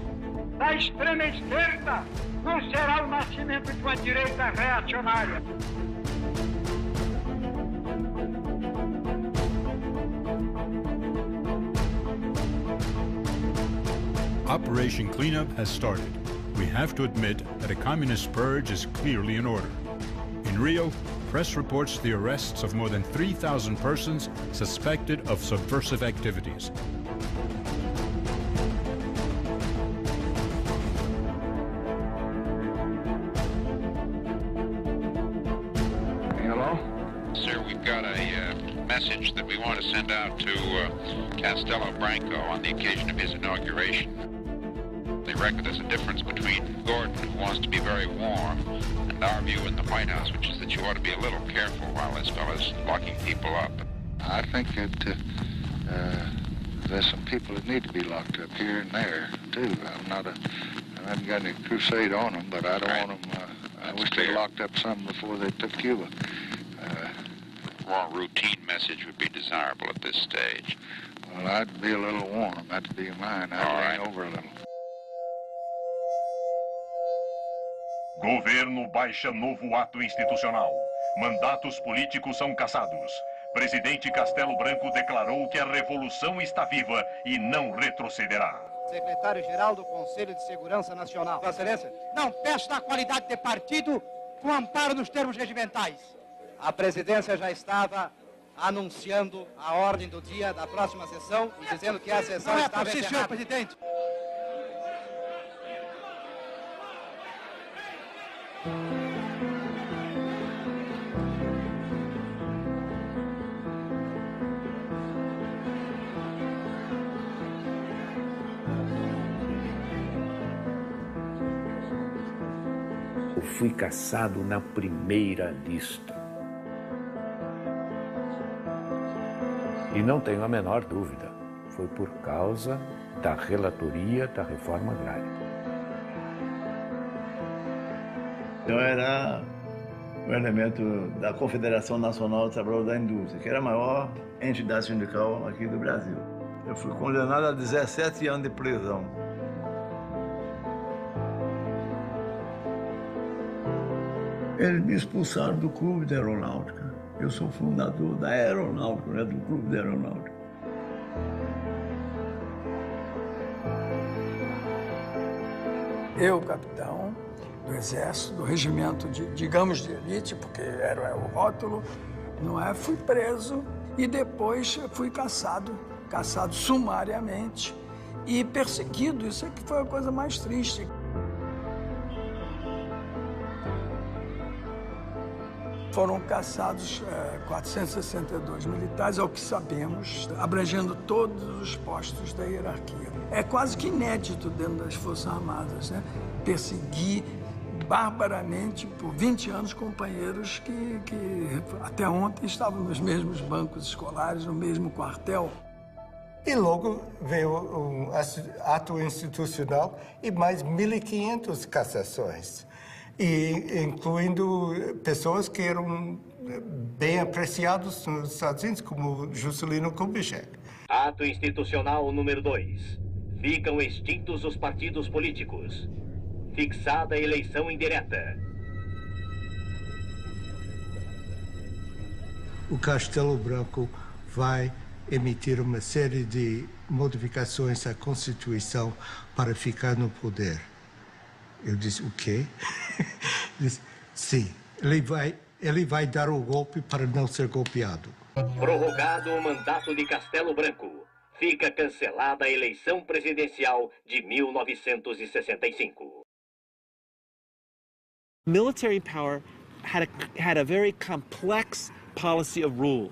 da extrema esquerda não será o nascimento de uma direita reacionária. Operation Cleanup has started. We have to admit that a communist purge is clearly in order. In Rio, press reports the arrests of more than 3,000 persons suspected of subversive activities. Hello? Sir, we've got a message that we want to send out to Castelo Branco on the occasion of his inauguration. They reckon there's a difference between Gordon, who wants to be very warm, and our view in the White House, which is that you ought to be a little careful while this fellow's locking people up. I think that there's some people that need to be locked up here and there, too. I haven't got any crusade on them, but I don't want them, I wish they locked up some before they took Cuba. Well, a routine message would be desirable at this stage. Well, I'd be a little warm. That'd be mine. I'd lean over a little. Governo baixa novo ato institucional. Mandatos políticos são cassados. Presidente Castelo Branco declarou que a revolução está viva e não retrocederá. Secretário-Geral do Conselho de Segurança Nacional. Vossa Excelência. Não peço da qualidade de partido com amparo nos termos regimentais. A presidência já estava anunciando a ordem do dia da próxima sessão e dizendo que a sessão estava encerrada. Senhor presidente. Eu fui caçado na primeira lista. E não tenho a menor dúvida, foi por causa da relatoria da reforma agrária. Eu era um elemento da Confederação Nacional dos Trabalhadores da Indústria, que era a maior entidade sindical aqui do Brasil. Eu fui condenado a 17 anos de prisão. Eles me expulsaram do Clube da Aeronáutica. Eu sou fundador da Aeronáutica, né, do Clube da Aeronáutica. Eu, capitão do Exército, do regimento, digamos, de elite, porque era o rótulo, não é? Fui preso e depois fui caçado sumariamente e perseguido. Isso é que foi a coisa mais triste. Foram caçados 462 militares, ao que sabemos, abrangendo todos os postos da hierarquia. É quase que inédito dentro das Forças Armadas, né? Perseguir barbaramente por 20 anos companheiros que até ontem estavam nos mesmos bancos escolares, no mesmo quartel. E logo veio um ato institucional e mais 1.500 cassações. E incluindo pessoas que eram bem apreciadas nos Estados Unidos, como Juscelino Kubitschek. Ato institucional número 2. Ficam extintos os partidos políticos. Fixada a eleição indireta. O Castelo Branco vai emitir uma série de modificações à Constituição para ficar no poder. Eu disse, o quê? Disse, sim, ele vai dar o golpe para não ser golpeado. Prorrogado o mandato de Castelo Branco. Fica cancelada a eleição presidencial de 1965. Military power had a very complex policy of rule.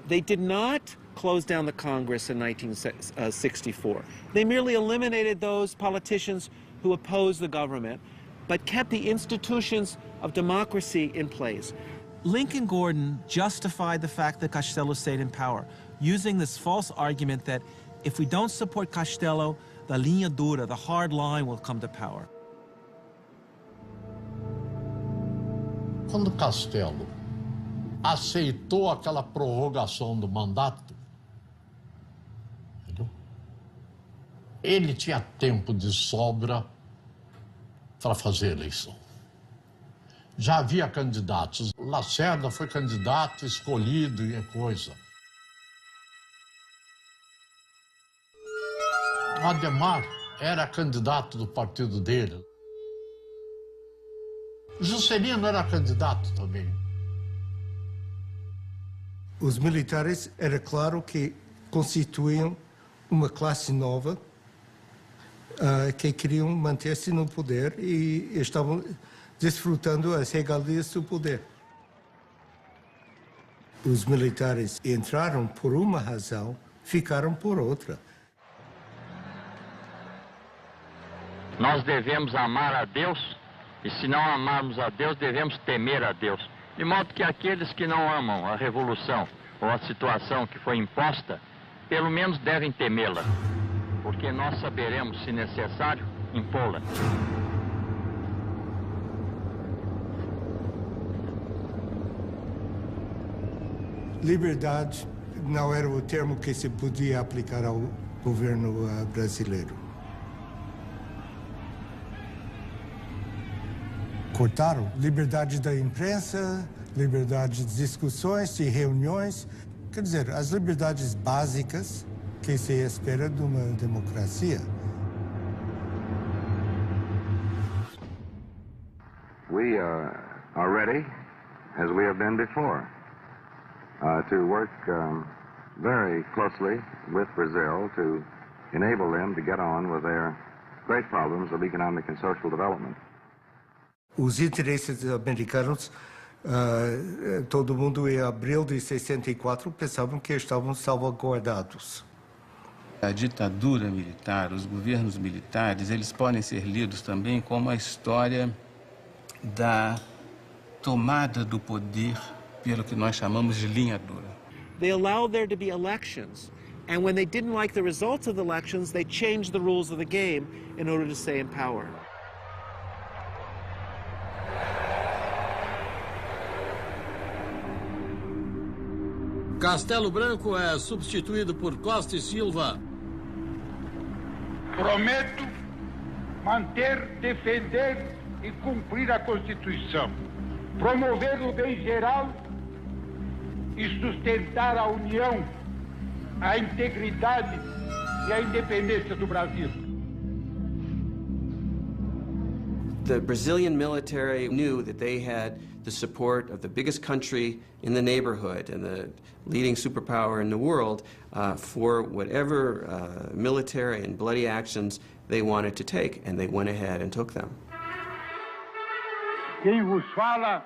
They did not close down the Congress in 1964. They merely eliminated those politicians who opposed the government, but kept the institutions of democracy in place. Lincoln Gordon justified the fact that Castello stayed in power, using this false argument that if we don't support Castello, the linha dura, the hard line, will come to power. Quando Castello aceitou aquela prorrogação do mandato, entendeu? Ele tinha tempo de sobra para fazer a eleição. Já havia candidatos. Lacerda foi candidato, escolhido e é coisa. Ademar era candidato do partido dele. Juscelino era candidato também. Os militares, era claro que constituíam uma classe nova que queriam manter-se no poder e estavam desfrutando as regalias do poder. Os militares entraram por uma razão, ficaram por outra. Nós devemos amar a Deus, e se não amarmos a Deus, devemos temer a Deus. De modo que aqueles que não amam a revolução ou a situação que foi imposta, pelo menos devem temê-la, porque nós saberemos, se necessário, impô-la. Liberdade não era o termo que se podia aplicar ao governo brasileiro. Cortaram liberdade da imprensa, liberdade de discussões, de reuniões, quer dizer, as liberdades básicas que se espera de uma democracia. We are ready, as we have been before, to work very closely with Brazil to enable them to get on with their great problems of economic and social development. Os interesses americanos, todo mundo em abril de 64 pensavam que estavam salvaguardados. A ditadura militar, os governos militares, eles podem ser lidos também como a história da tomada do poder pelo que nós chamamos de linha dura. They allowed there to be elections, and when they didn't like the results of the elections, they changed the rules of the game in order to stay in power. Castelo Branco é substituído por Costa e Silva. Prometo manter, defender e cumprir a Constituição, promover o bem geral e sustentar a união, a integridade e a independência do Brasil. The Brazilian military knew that they had the support of the biggest country in the neighborhood and the leading superpower in the world for whatever military and bloody actions they wanted to take, and they went ahead and took them. Quem vos fala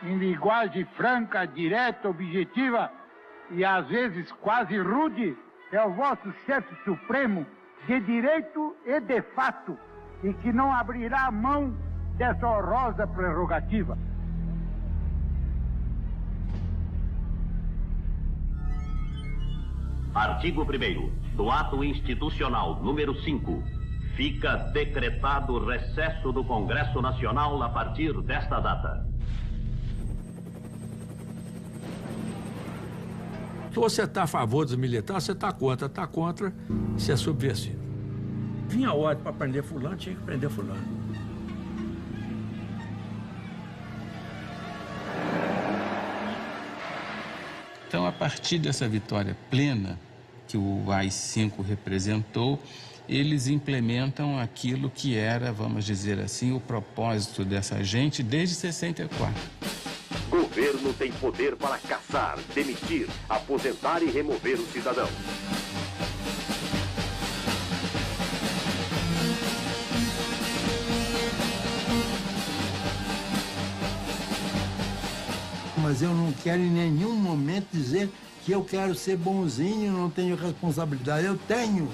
em linguagem franca, direta, objetiva e às vezes quase rude é o vosso chefe supremo de direito e de fato, e que não abrirá mão dessa honrosa prerrogativa. Artigo 1º do Ato Institucional número 5. Fica decretado o recesso do Congresso Nacional a partir desta data. Se você está a favor dos militares, você está contra, você é subversivo. Vinha a ordem para prender fulano, tinha que prender fulano. Então, a partir dessa vitória plena que o AI-5 representou, eles implementam aquilo que era, vamos dizer assim, o propósito dessa gente desde 64. Governo tem poder para caçar, demitir, aposentar e remover o cidadão. Mas eu não quero em nenhum momento dizer que eu quero ser bonzinho, não tenho responsabilidade. Eu tenho.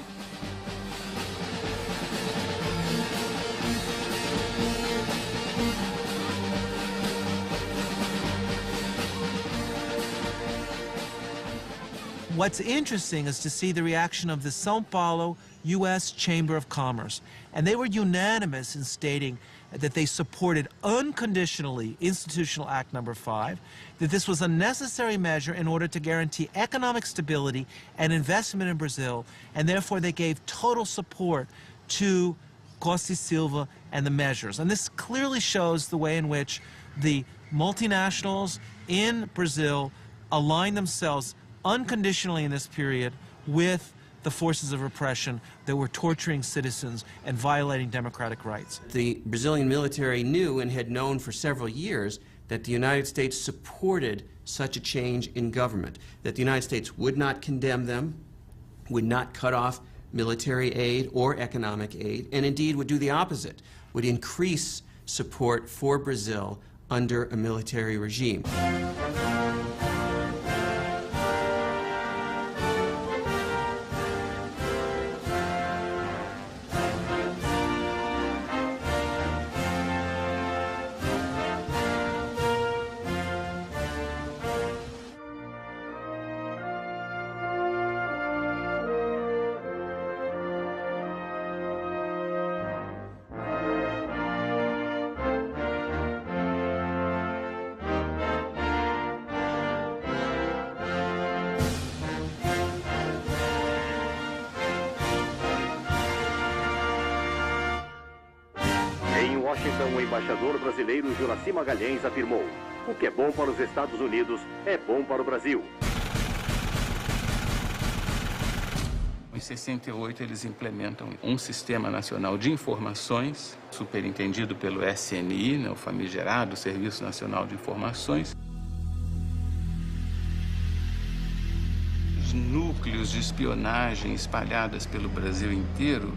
What's interesting is to see the reaction of the São Paulo U.S. Chamber of Commerce. And they were unanimous in stating that they supported unconditionally Institutional Act No. 5, that this was a necessary measure in order to guarantee economic stability and investment in Brazil, and therefore they gave total support to Costa e Silva and the measures. And this clearly shows the way in which the multinationals in Brazil aligned themselves unconditionally in this period with the forces of repression that were torturing citizens and violating democratic rights. The Brazilian military knew and had known for several years that the United States supported such a change in government, that the United States would not condemn them, would not cut off military aid or economic aid, and indeed would do the opposite, would increase support for Brazil under a military regime. Em Washington, o embaixador brasileiro Juraci Magalhães afirmou: o que é bom para os Estados Unidos é bom para o Brasil. Em 68, eles implementam um Sistema Nacional de Informações, superintendido pelo SNI, né, o famigerado Serviço Nacional de Informações. Os núcleos de espionagem espalhadas pelo Brasil inteiro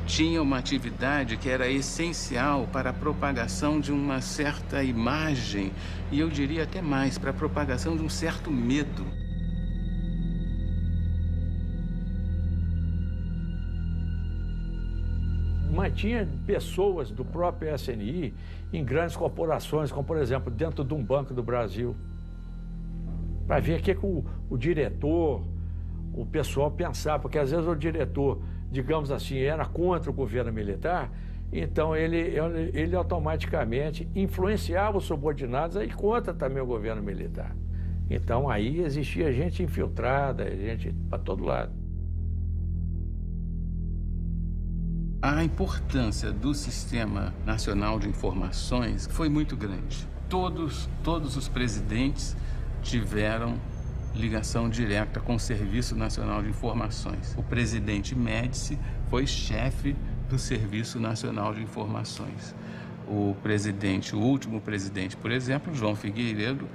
tinham uma atividade que era essencial para a propagação de uma certa imagem, e eu diria até mais, para a propagação de um certo medo. Mantinha pessoas do próprio SNI em grandes corporações, como, por exemplo, dentro de um banco do Brasil, para ver o que o diretor, o pessoal pensava, porque às vezes o diretor, digamos assim, era contra o governo militar, então ele automaticamente influenciava os subordinados a ir contra também o governo militar. Então aí existia gente infiltrada, gente para todo lado. A importância do Sistema Nacional de Informações foi muito grande. Todos os presidentes tiveram ligação direta com o Serviço Nacional de Informações. O presidente Médici foi chefe do Serviço Nacional de Informações. O último presidente, por exemplo, João Figueiredo,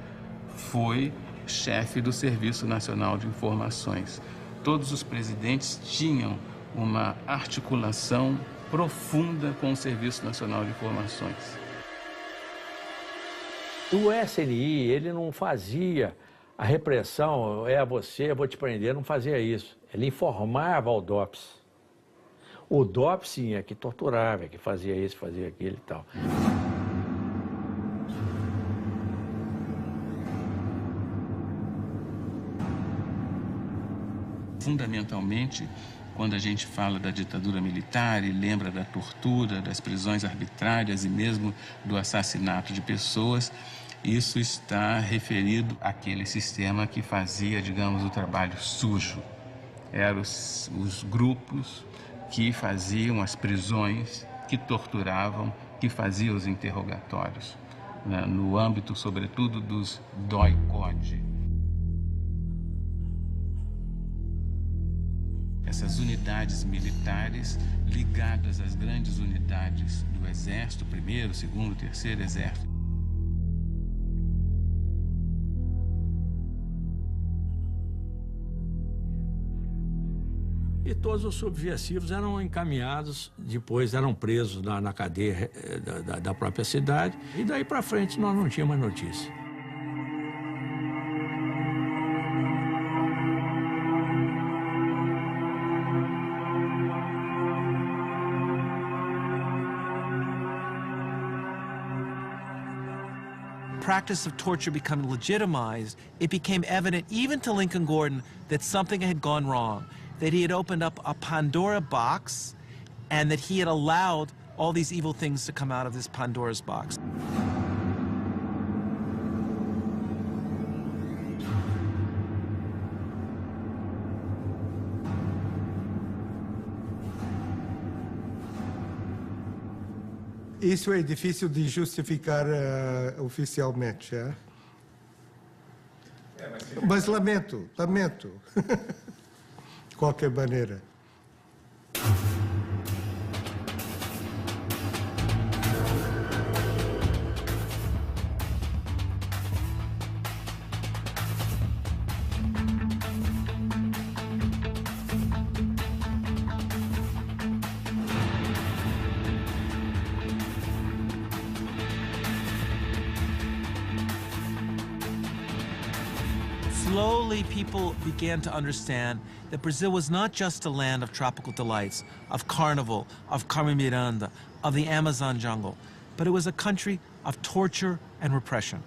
foi chefe do Serviço Nacional de Informações. Todos os presidentes tinham uma articulação profunda com o Serviço Nacional de Informações. O SNI, ele não fazia a repressão, você, eu vou te prender, não fazia isso. Ele informava ao DOPS. O DOPS, sim, é que torturava, é que fazia isso, fazia aquilo e tal. Fundamentalmente, quando a gente fala da ditadura militar e lembra da tortura, das prisões arbitrárias e mesmo do assassinato de pessoas, isso está referido àquele sistema que fazia, digamos, o trabalho sujo. Eram os grupos que faziam as prisões, que torturavam, que faziam os interrogatórios, né, no âmbito, sobretudo, dos DOI-CODE. Essas unidades militares ligadas às grandes unidades do Exército, 1º, 2º, 3º Exército. E todos os subversivos eram encaminhados, depois eram presos na cadeia da própria cidade, e daí para frente nós não tínhamos mais notícia. Practice of torture becoming legitimized, it became evident even to Lincoln Gordon that something had gone wrong, that he had opened up a Pandora box and that he had allowed all these evil things to come out of this Pandora's box. Isso é difícil de justificar oficialmente, é? Mas lamento. qualquer maneira. Slowly, people began to understand that Brazil was not just a land of tropical delights, of carnival, of Carmen Miranda, of the Amazon jungle, but it was a country of torture and repression.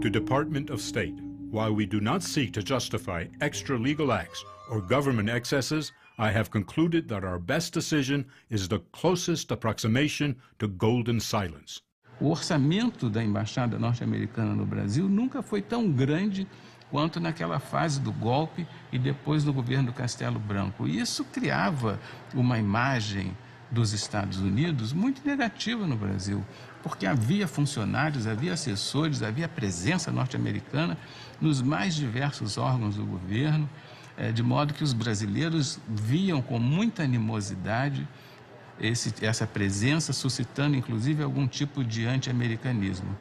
To Department of State, while we do not seek to justify extra legal acts or government excesses, I have concluded that our best decision is the closest approximation to golden silence. O orçamento da Embaixada norte-americana no Brasil nunca foi tão grande quanto naquela fase do golpe e depois do governo Castelo Branco. E isso criava uma imagem dos Estados Unidos muito negativa no Brasil, porque havia funcionários, havia assessores, havia presença norte-americana nos mais diversos órgãos do governo, de modo que os brasileiros viam com muita animosidade essa presença, suscitando inclusive algum tipo de anti-americanismo.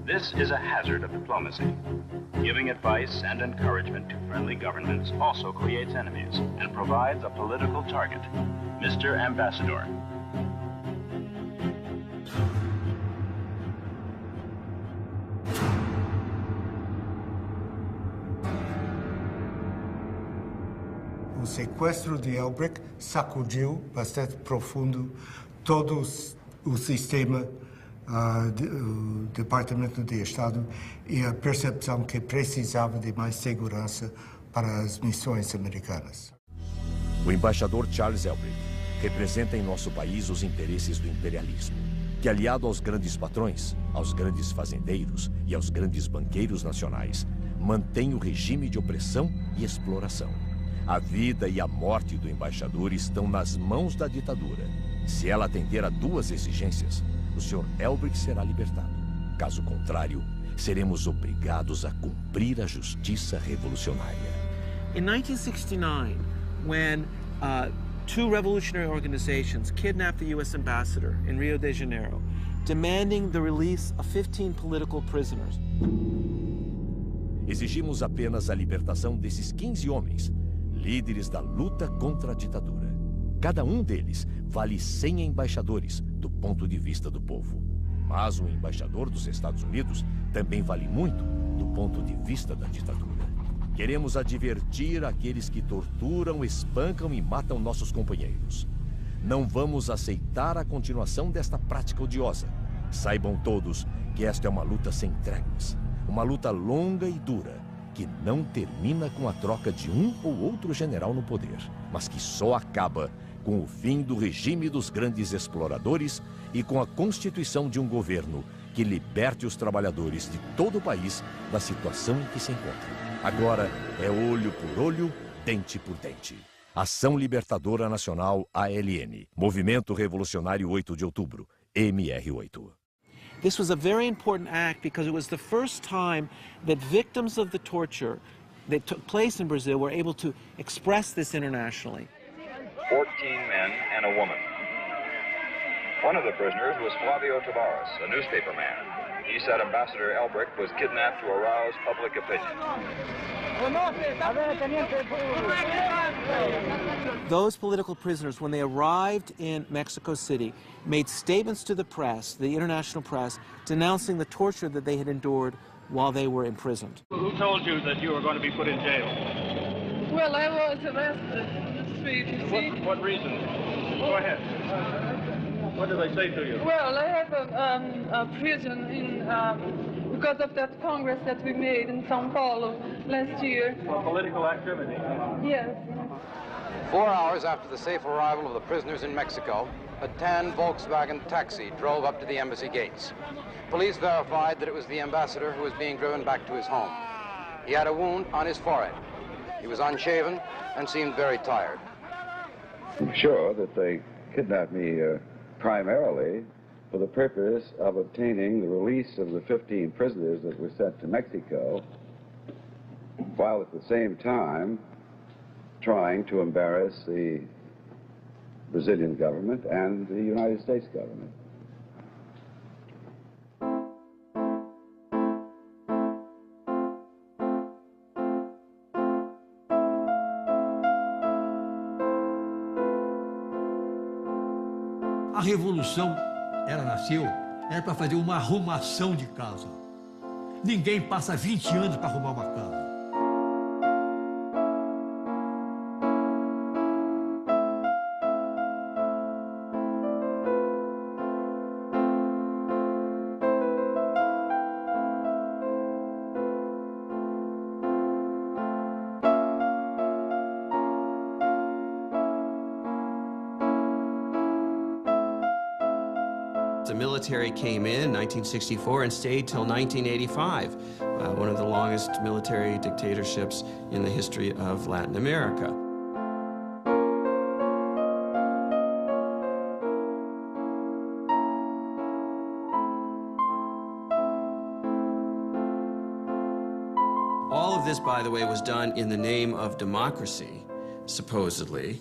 This is a hazard of diplomacy. Giving advice and encouragement to friendly governments also creates enemies and provides a political target. Mr. Ambassador. O sequestro de Elbrick sacudiu bastante profundo todo o sistema do Departamento de Estado e a percepção que precisava de mais segurança para as missões americanas. O embaixador Charles Elbrick representa em nosso país os interesses do imperialismo, que, aliado aos grandes patrões, aos grandes fazendeiros e aos grandes banqueiros nacionais, mantém o regime de opressão e exploração. A vida e a morte do embaixador estão nas mãos da ditadura. Se ela atender a duas exigências, o Sr. Elbrick será libertado. Caso contrário, seremos obrigados a cumprir a justiça revolucionária. In 1969, when two revolutionary organizations kidnapped the U.S. ambassador in Rio de Janeiro, demanding the release of 15 political prisoners. Exigimos apenas a libertação desses 15 homens, líderes da luta contra a ditadura. Cada um deles vale 100 embaixadores do ponto de vista do povo. Mas um embaixador dos Estados Unidos também vale muito do ponto de vista da ditadura. Queremos advertir aqueles que torturam, espancam e matam nossos companheiros. Não vamos aceitar a continuação desta prática odiosa. Saibam todos que esta é uma luta sem tréguas. Uma luta longa e dura, que não termina com a troca de um ou outro general no poder, mas que só acaba com o fim do regime dos grandes exploradores e com a constituição de um governo que liberte os trabalhadores de todo o país da situação em que se encontram. Agora é olho por olho, dente por dente. Ação Libertadora Nacional ALN, Movimento Revolucionário 8 de Outubro, MR8. This was a very important act because it was the first time that victims of the torture that took place in Brazil were able to express this internationally. 14 men and a woman. One of the prisoners was Flavio Tavares, a newspaper man. He said Ambassador Elbrick was kidnapped to arouse public opinion. Those political prisoners, when they arrived in Mexico City, made statements to the press, the international press, denouncing the torture that they had endured while they were imprisoned. Who told you that you were going to be put in jail? Well, I was arrested in the street, you see. What reason? Go ahead. What did they say to you? Well, I have a prison in, because of that Congress that we made in São Paulo last year. For political activity? Yes. 4 hours after the safe arrival of the prisoners in Mexico, a tan Volkswagen taxi drove up to the embassy gates. Police verified that it was the ambassador who was being driven back to his home. He had a wound on his forehead. He was unshaven and seemed very tired. I'm sure that they kidnapped me primarily for the purpose of obtaining the release of the 15 prisoners that were sent to Mexico, while at the same time trying to embarrass the Brazilian government and the United States government. A revolução, ela nasceu, era para fazer uma arrumação de casa. Ninguém passa 20 anos para arrumar uma casa. The military came in 1964 and stayed till 1985, one of the longest military dictatorships in the history of Latin America. All of this, by the way, was done in the name of democracy, supposedly.